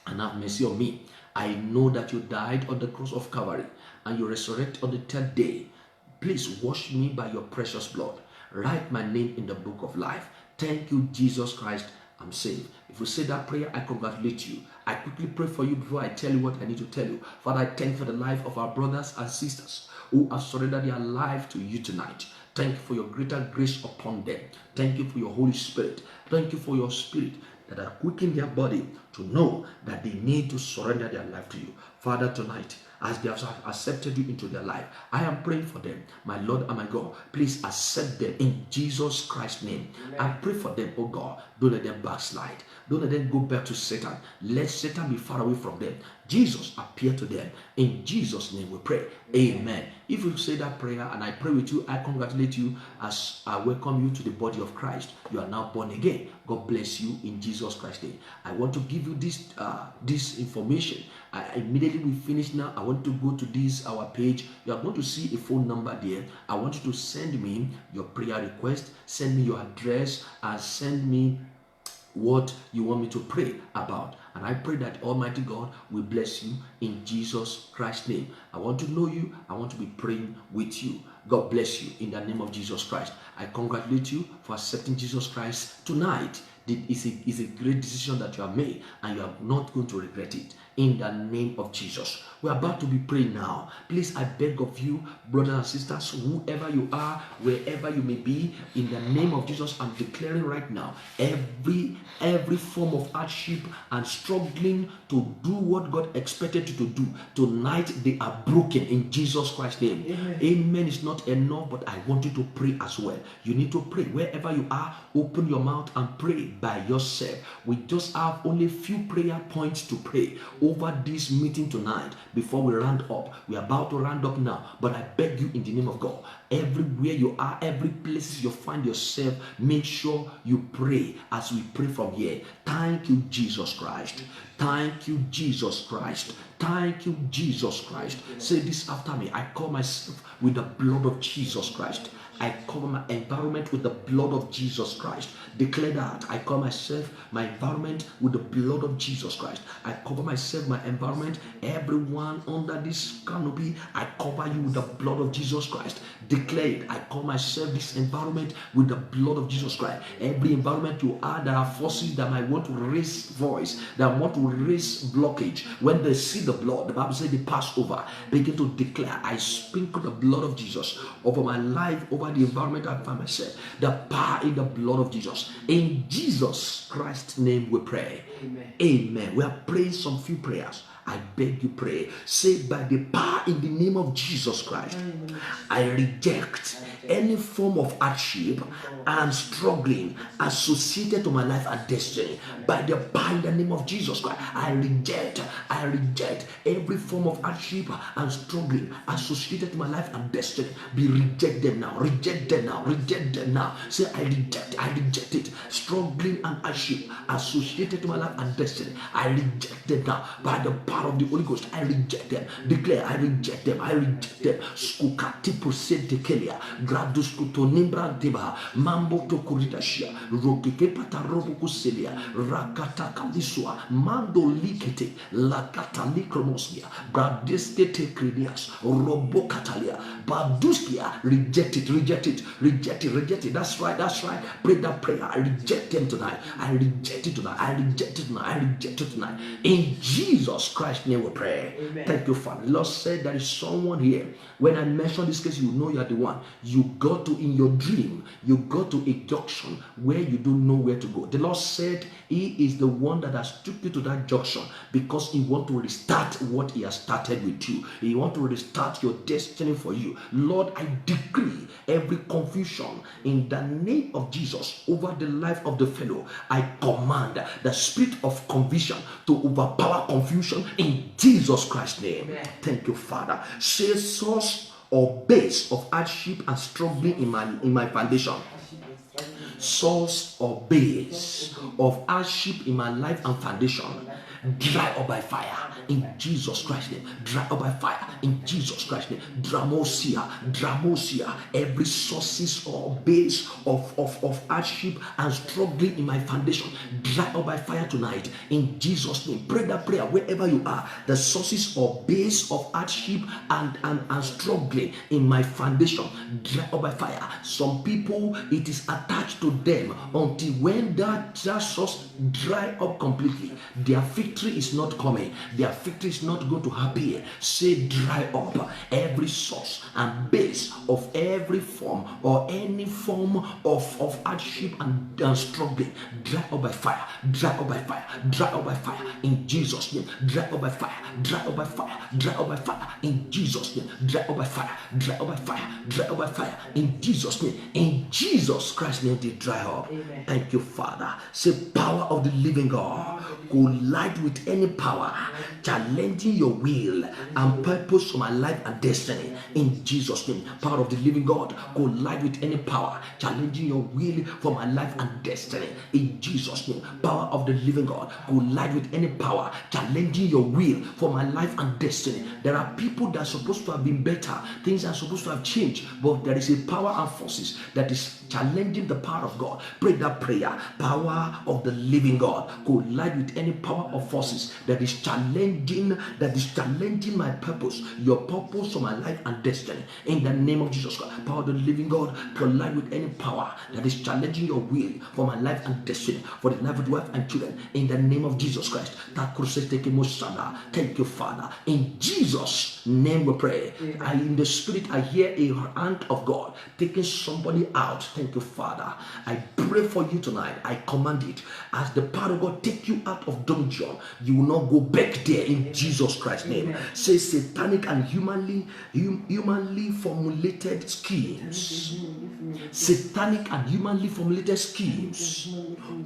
and have mercy on me. I know that you died on the cross of Calvary and you resurrected on the third day. Please wash me by your precious blood. Write my name in the book of life. Thank you, Jesus Christ. I'm saved. If you say that prayer, I congratulate you. I quickly pray for you before I tell you what I need to tell you. Father, I thank you for the life of our brothers and sisters who have surrendered their life to you tonight. Thank you for your greater grace upon them. Thank you for your Holy Spirit. Thank you for your Spirit that are quickening their body to know that they need to surrender their life to you. Father, tonight, as they have accepted you into their life, I am praying for them. My Lord and my God, please accept them in Jesus Christ's name. Amen. I pray for them, oh God. Don't let them backslide. Don't let them go back to Satan. Let Satan be far away from them. Jesus appear to them. In Jesus' name we pray. Amen. If you say that prayer and I pray with you, I congratulate you as I welcome you to the body of Christ. You are now born again. God bless you in Jesus Christ's name. I want to give you this information. Immediately we finish now, I want to go to our page. You are going to see a phone number there. I want you to send me your prayer request, send me your address, and send me what you want me to pray about. And I pray that Almighty God will bless you in Jesus Christ's name. I want to know you. I want to be praying with you. God bless you in the name of Jesus Christ. I congratulate you for accepting Jesus Christ tonight. It's a great decision that you have made, and you are not going to regret it. in the name of Jesus. We're about to be praying now. Please, I beg of you, brothers and sisters, whoever you are, wherever you may be, in the name of Jesus, I'm declaring right now, every form of hardship and struggling to do what God expected you to do, tonight they are broken in Jesus Christ's name. Amen is not enough, but I want you to pray as well. You need to pray wherever you are. Open your mouth and pray by yourself. We just have only a few prayer points to pray over this meeting tonight before we round up. We're about to round up now, but I beg you in the name of God, everywhere you are, every place you find yourself, make sure you pray as we pray from here. Thank you, Jesus Christ. Thank you, Jesus Christ. Thank you, Jesus Christ. Say this after me. I call myself with the blood of Jesus Christ. I cover my environment with the blood of Jesus Christ. Declare that. I cover myself, my environment with the blood of Jesus Christ. I cover myself, my environment, everyone under this canopy, I cover you with the blood of Jesus Christ. Declare it. I cover myself, this environment, with the blood of Jesus Christ. Every environment you are, there are forces that might want to raise voice, that want to raise blockage. When they see the blood, the Bible says they pass over. Begin to declare, I sprinkle the blood of Jesus over my life, over the environment I find myself. The power in the blood of Jesus. In Jesus Christ's name we pray. Amen. Amen. We are praying some few prayers. I beg you pray. Say, by the power in the name of Jesus Christ, I reject any form of hardship and struggling associated to my life and destiny. By the power in the name of Jesus Christ, I reject every form of hardship and struggling associated to my life and destiny. Be rejected now. Reject them now. Reject them now. Say, I reject it. Struggling and hardship associated to my life and destiny. I reject them now. By the power of the Holy Ghost, I reject them. Declare, I reject them. I reject them. Skukati prosente kelia. Gradus kutonimbra deba. Mambo to kuridashia. Rokike patarobo kuselia. Rakata kaliswa. Mando likete. Lakata likromosnia. Bradeske te krinias. Robo katalia. Baduskia. Reject it. Reject it. Reject it. Reject it. That's right. That's right. Pray that prayer. I reject them tonight. I reject it tonight. I reject it tonight. I reject it tonight. In Jesus Christ's name we pray. Amen. Thank you, Father. Lord said there is someone here. When I mention this case, you know you are the one. You got to, in your dream, you got to a junction where you don't know where to go. The Lord said He is the one that has took you to that junction because He wants to restart what He has started with you. He wants to restart your destiny for you. Lord, I decree every confusion in the name of Jesus over the life of the fellow. I command the spirit of confusion to overpower confusion in Jesus Christ's name. Amen. Thank you, Father. Say source or base of hardship and struggling in my foundation. Source or base of hardship in my life and foundation, dry up by fire in Jesus Christ's name. Dry up by fire in Jesus Christ's name. Dramosia, every sources or base of hardship and struggling in my foundation, dry up by fire tonight in Jesus' name. Pray that prayer wherever you are. The sources or base of hardship and struggling in my foundation, dry up by fire. Some people, it is attached to them until when that source dry up completely, their victory is not coming. Their victory is not going to appear. Say, dry up every source and base of every form or any form of hardship and struggling. Dry up by fire. Dry up by fire. Dry up by fire in Jesus' name. Dry up by fire. Dry up by fire. Dry up by fire in Jesus' name. Dry up by fire. Dry up by fire. Dry up by fire in Jesus' name. In Jesus Christ's name, they dry up. Amen. Thank you, Father. Say, power of the living God, collide with any power challenging your will and purpose for my life and destiny in Jesus' name. Power of the living God, collide with any power challenging your will for my life and destiny in Jesus' name. Power of the living God, collide with any power challenging your will for my life and destiny. There are people that are supposed to have been better, things are supposed to have changed, but there is a power and forces that is challenging the power of God. Pray that prayer. Power of the living God, collide with any power of of forces that is challenging my purpose, your purpose for my life and destiny. In the name of Jesus Christ, power of the living God, collide with any power that is challenging your will for my life and destiny, for the life of the wife and children. In the name of Jesus Christ. Thank you, Father. In Jesus' name we pray. In the spirit, I hear a hand of God taking somebody out. Thank you, Father. I pray for you tonight. I command it. As the power of God take you out of dungeon, you will not go back there in Jesus Christ's name. Say satanic and humanly formulated schemes. Satanic and humanly formulated schemes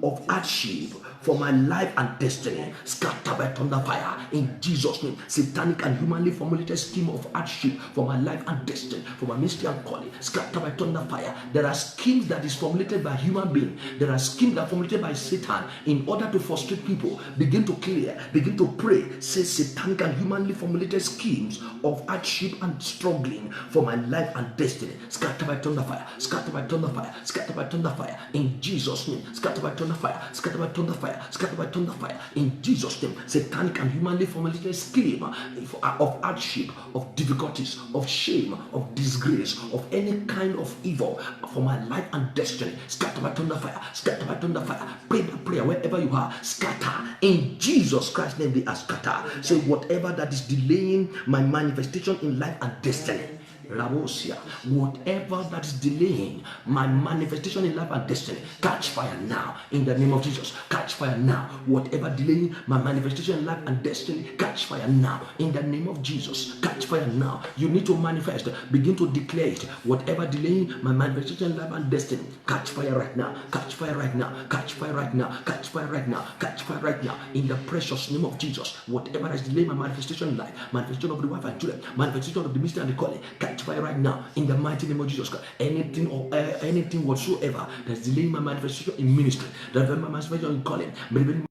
of hardship for my life and destiny, scattered by thunder fire in Jesus' name. Satanic and humanly formulated scheme of hardship for my life and destiny, for my ministry and calling, scattered by thunder fire. There are schemes that is formulated by human beings. There are schemes that are formulated by Satan in order to frustrate people. Begin to clear, begin to pray. Say satanic and humanly formulated schemes of hardship and struggling for my life and destiny, scattered by thunder fire, scattered by thunder fire, scattered by thunder fire in Jesus' name. Scattered by thunder fire, scattered by thunder fire, scattered by thunder fire in Jesus' name. Satanic and humanly formulated scheme of hardship, of difficulties, of shame, of disgrace, of any kind of evil for my life and destiny, scattered by thunder fire, scattered by thunder fire. Pray that prayer wherever you are. Scatter in Jesus Christ's name. They are scattered. Say whatever that is delaying my manifestation in life and destiny, Rabosia, whatever that is delaying my manifestation in life and destiny, catch fire now in the name of Jesus. Catch fire now. Whatever delaying my manifestation in life and destiny, catch fire now in the name of Jesus. Catch fire now. You need to manifest. Begin to declare it. Whatever delaying my manifestation in life and destiny, catch fire right now. Catch fire right now. Catch fire right now. Catch fire right now. Catch fire right now in the precious name of Jesus. Whatever is delaying my manifestation in life, manifestation of the wife and children, manifestation of the ministry and the calling, catch fire right now in the mighty name of Jesus Christ. Anything or anything whatsoever that's delaying my manifestation in ministry, that my manifestation in calling, manifestation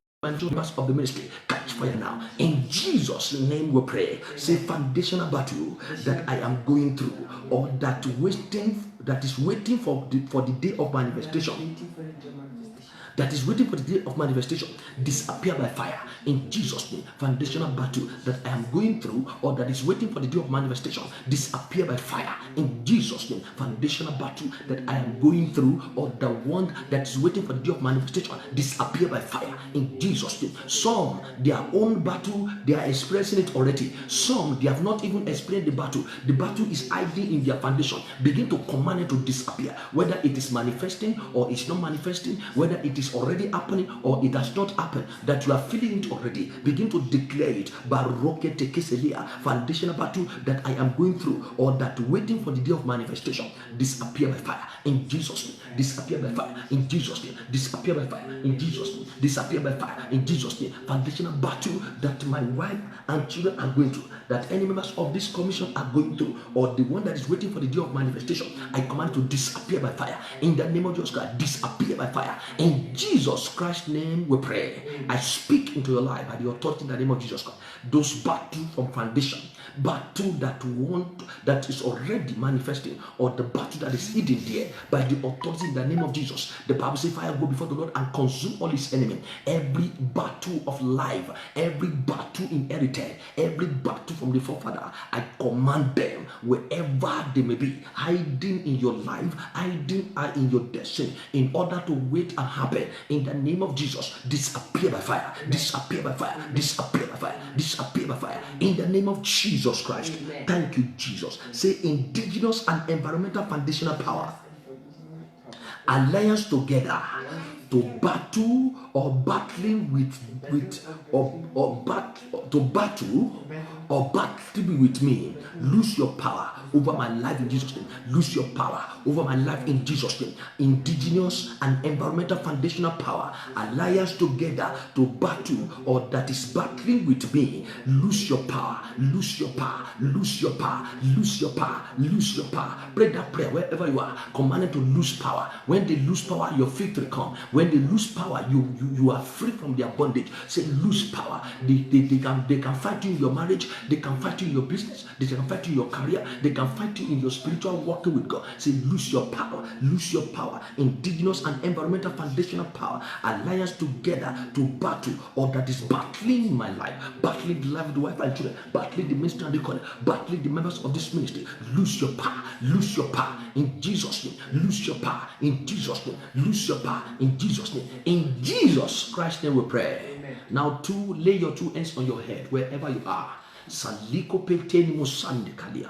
of the ministry, catch fire now in Jesus' name. We pray. Say foundational battle that I am going through, or that is waiting for the day of manifestation. That is waiting for the day of manifestation, disappear by fire in Jesus' name. Foundational battle that I am going through, or that is waiting for the day of manifestation, disappear by fire in Jesus' name. Foundational battle that I am going through, or the one that is waiting for the day of manifestation, disappear by fire in Jesus' name. Some, their own battle, they are experiencing it already. Some, they have not even experienced the battle. The battle is hiding in their foundation. Begin to command it to disappear, whether it is manifesting or it's not manifesting, whether it is already happening or it has not happened, that you are feeling it already. Begin to declare it. Foundational battle that I am going through, or that waiting for the day of manifestation, disappear by fire in Jesus' name. Disappear by fire in Jesus' name. Disappear by fire in Jesus' name. Disappear by fire in Jesus' name. Foundational battle that my wife and children are going through, that any members of this commission are going through, or the one that is waiting for the day of manifestation, I command to disappear by fire in the name of Jesus Christ. Disappear by fire in Jesus Christ's name. We pray. I speak into your life by the authority in the name of Jesus Christ. Those battle from foundation, battle that is already manifesting, or the battle that is hidden there, by the authority in the name of Jesus. The Bible says fire go before the Lord and consume all his enemies. Every battle of life, every battle inherited, every battle from the forefather, I command them, wherever they may be, hiding in your life, hiding in your destiny, in order to wait and happen, in the name of Jesus, disappear by fire, disappear by fire, disappear by fire, disappear by fire, in the name of Jesus Christ. Amen. Thank you, Jesus. Say indigenous and environmental foundational power, alliance together to battle or battling battling with me. Lose your power over my life in Jesus' name. Lose your power over my life in Jesus' name. Indigenous and environmental foundational power, alliance together to battle, or that is battling with me. Lose your power. Lose your power. Lose your power. Lose your power. Lose your power. Pray that prayer wherever you are. Commanded to lose power. When they lose power, your victory comes. When they lose power, you are free from their bondage. Say lose power. They can fight you in your marriage. They can fight you in your business. They can fight you in your career. They can can fight you in your spiritual walking with God. Say, lose your power, lose your power. Indigenous and environmental foundational power, alliance together to battle, or that is battling my life, battling the life of the wife and children, battling the ministry and the calling, battling the members of this ministry. Lose your power, lose your power in Jesus' name. Lose your power in Jesus' name. Lose your power in Jesus' name. In Jesus Christ's name we pray. Amen. Now, lay your two hands on your head wherever you are. Saliko peteni musande kalia.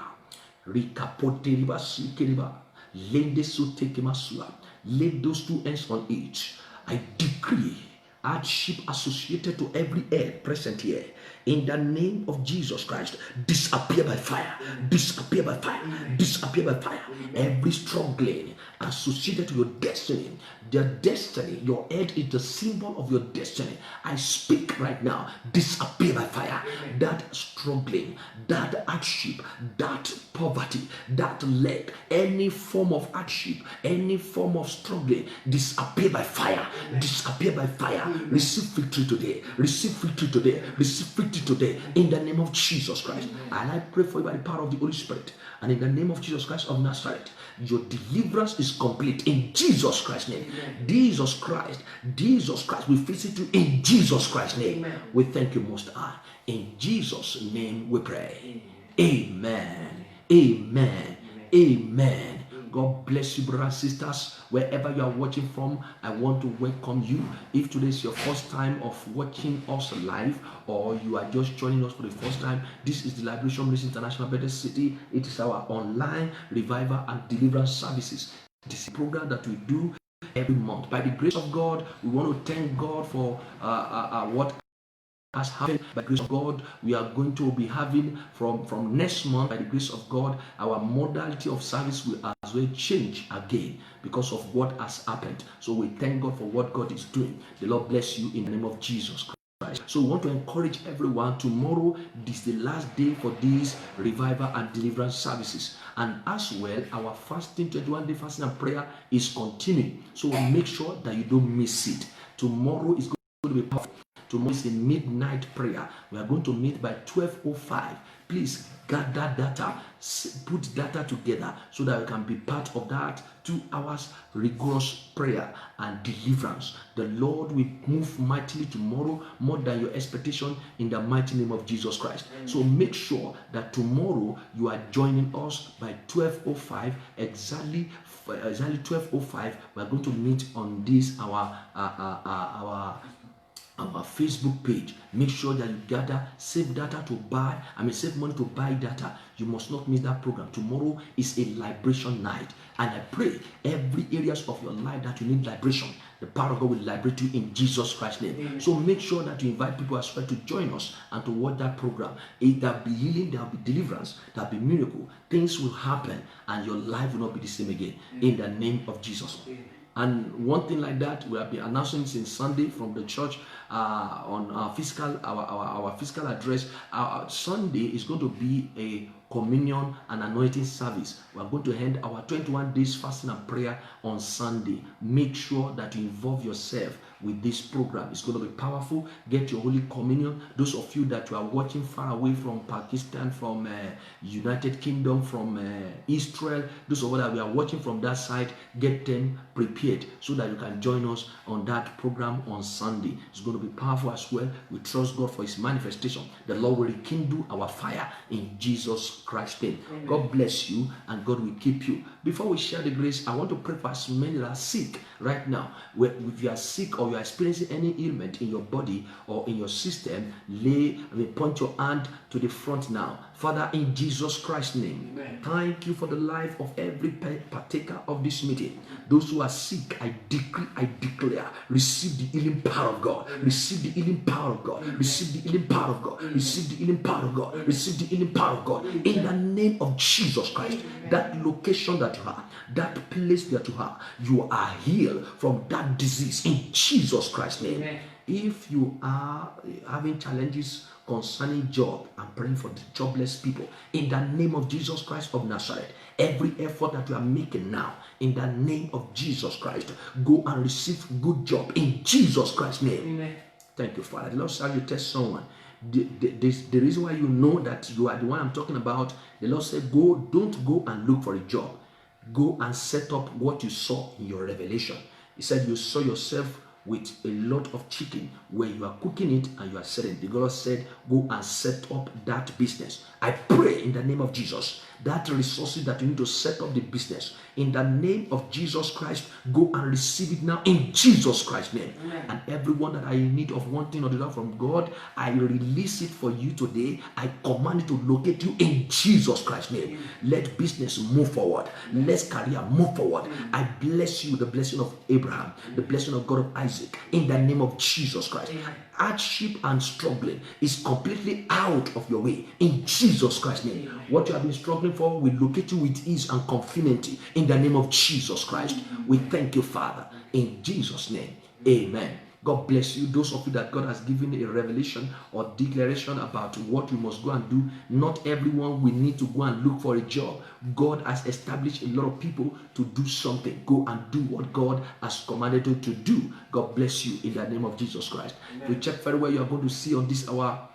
Rikapote riba sikeriba. Lende suteke masua. Lay those two hands on each. I decree hardship associated to every head present here, in the name of Jesus Christ, disappear by fire, disappear by fire, disappear by fire. Every struggling associated to your destiny, your head is the symbol of your destiny. I speak right now, disappear by fire. That struggling, that hardship, that poverty, that lack, any form of hardship, any form of struggling, disappear by fire, disappear by fire. Receive victory today, receive victory today, receive victory today in the name of Jesus Christ. And I pray for you by the power of the Holy Spirit, and in the name of Jesus Christ of Nazareth, your deliverance is complete in Jesus Christ's name. Jesus Christ, we visit you in Jesus Christ's name. We thank you, Most High. In Jesus' name we pray. Amen. Amen. Amen. God bless you, brothers and sisters. Wherever you are watching from, I want to welcome you. If today is your first time of watching us live, or you are just joining us for the first time, this is the Liberation Ministry International, Bethesda City. It is our online revival and deliverance services. This is a program that we do every month. By the grace of God, we want to thank God for what has happened. By the grace of God, we are going to be having from next month, by the grace of God, our modality of service will as well change again because of what has happened. So we thank God for what God is doing. The Lord bless you in the name of Jesus Christ. So we want to encourage everyone. Tomorrow is the last day for these revival and deliverance services, and as well our fasting, 21-day fasting and prayer is continuing. So make sure that you don't miss it. Tomorrow is going to be powerful. Tomorrow is a midnight prayer. We are going to meet by 12:05. Please gather data, put data together so that you can be part of that 2 hours rigorous prayer and deliverance. The Lord will move mightily tomorrow, more than your expectation, in the mighty name of Jesus Christ. So make sure that tomorrow you are joining us by 12:05, exactly 12:05. We are going to meet on this our Facebook page. Make sure that you gather, save data to buy, save money to buy data. You must not miss that program. Tomorrow is a liberation night, and I pray every areas of your life that you need liberation, the power of God will liberate you in Jesus Christ's name. Amen. So make sure that you invite people as well to join us and to watch that program. There'll be healing, there'll be deliverance, there'll be miracle. Things will happen, and your life will not be the same again. In the name of Jesus. And one thing like that, we have been announcing since Sunday from the church on our physical address. Sunday is going to be a communion and anointing service. We are going to end our 21 days fasting and prayer on Sunday. Make sure that you involve yourself with this program. It's going to be powerful. Get your Holy Communion. Those of you that you are watching far away from Pakistan, from United Kingdom, from Israel, those of you that we are watching from that side, get them prepared so that you can join us on that program on Sunday. It's going to be powerful as well. We trust God for His manifestation. The Lord will rekindle our fire in Jesus Christ's name. Amen. God bless you, and God will keep you. Before we share the grace, I want to pray for as many that are sick right now. If you are sick or you are experiencing any ailment in your body or in your system, point your hand to the front now. Father, in Jesus Christ's name, amen. Thank you for the life of every partaker of this meeting. Those who are sick, I declare, receive the healing power of God. Receive the healing power of God. Receive the healing power of God. Receive the healing power of God. Receive the healing power of God. In the name of Jesus Christ, that location that you are, that place that you are healed from that disease in Jesus Christ's name. Amen. If you are having challenges concerning job, I'm praying for the jobless people in the name of Jesus Christ of Nazareth. Every effort that you are making now, in the name of Jesus Christ, go and receive good job in Jesus Christ's name. Amen. Thank you, Father. The Lord shall you test someone. The reason why you know that you are the one I'm talking about, the Lord said, don't go and look for a job. Go and set up what you saw in your revelation. He said you saw yourself with a lot of chicken where you are cooking it and you are selling. The God said, go and set up that business. I pray in the name of Jesus, that resources that you need to set up the business, in the name of Jesus Christ, go and receive it now in Jesus Christ's name. Amen. And everyone that are in need of one thing or the other from God, I release it for you today. I command it to locate you in Jesus Christ's name. Amen. Let business move forward. Let career move forward. Amen. I bless you with the blessing of Abraham, the blessing of God of Isaac, in the name of Jesus Christ. Amen. Hardship and struggling is completely out of your way in Jesus Christ's name. Amen. What you have been struggling for will locate you with ease and confidence in the name of Jesus Christ. We thank you, Father, in Jesus' name. Amen. God bless you. Those of you that God has given a revelation or declaration about what you must go and do, not everyone will need to go and look for a job. God has established a lot of people to do something. Go and do what God has commanded you to do. God bless you in the name of Jesus Christ. Amen. We check very well. You are going to see on this our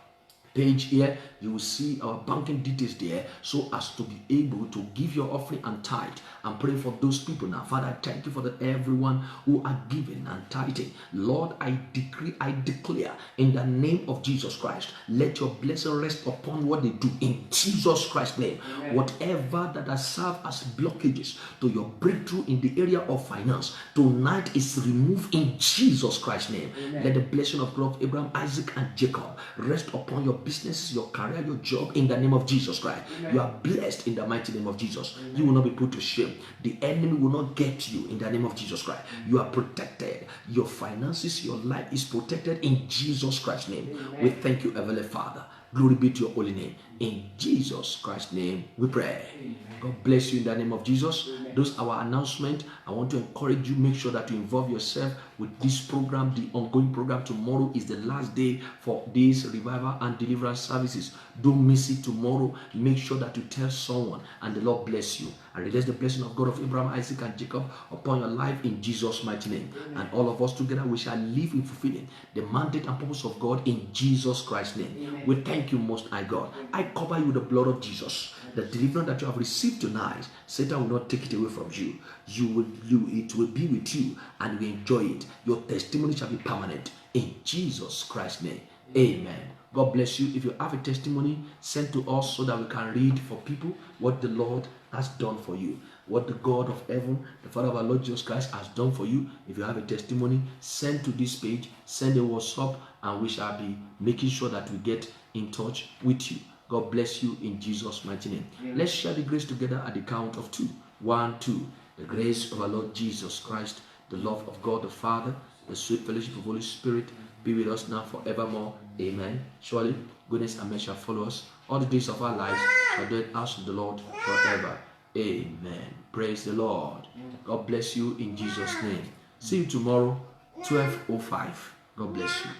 page here, you will see our banking details there, so as to be able to give your offering and tithe. And pray for those people now. Father, I thank you for everyone who are giving and tithing. Lord, I decree, I declare in the name of Jesus Christ, let your blessing rest upon what they do in Jesus Christ's name. Amen. Whatever that has served as blockages to your breakthrough in the area of finance, tonight is removed in Jesus Christ's name. Amen. Let the blessing of God of Abraham, Isaac, and Jacob rest upon your business, your career, your job, in the name of Jesus Christ. Amen. You are blessed in the mighty name of Jesus. Amen. You will not be put to shame. The enemy will not get you in the name of Jesus Christ. You are protected. Your finances, your life is protected in Jesus Christ's name. Amen. We thank you, Heavenly Father. Glory be to your holy name. In Jesus Christ's name we pray. Amen. God bless you in the name of Jesus. Amen. Those are our announcement. I want to encourage you, make sure that you involve yourself with this program. The ongoing program tomorrow is the last day for these revival and deliverance services. Don't miss it tomorrow. Make sure that you tell someone, and the Lord bless you. And release the blessing of God of Abraham, Isaac, and Jacob upon your life in Jesus' mighty name. Amen. And all of us together, we shall live in fulfilling the mandate and purpose of God in Jesus Christ's name. Amen. We thank you, Most High God. I cover you with the blood of Jesus. The deliverance that you have received tonight, Satan will not take it away from you. It will be with you, and you enjoy it. Your testimony shall be permanent in Jesus Christ's name. Amen. God bless you. If you have a testimony, send to us so that we can read for people what the Lord has done for you, what the God of heaven, the Father of our Lord Jesus Christ, has done for you. If you have a testimony, send to this page, send a WhatsApp, and we shall be making sure that we get in touch with you. God bless you in Jesus' mighty name. Amen. Let's share the grace together at the count of 2. 1, 2. The grace of our Lord Jesus Christ, the love of God the Father, the sweet fellowship of the Holy Spirit be with us now forevermore. Amen. Surely goodness and mercy shall follow us all the days of our lives, and dwell in the house of the Lord forever. Amen. Praise the Lord. God bless you in Jesus' name. See you tomorrow, 12:05. God bless you.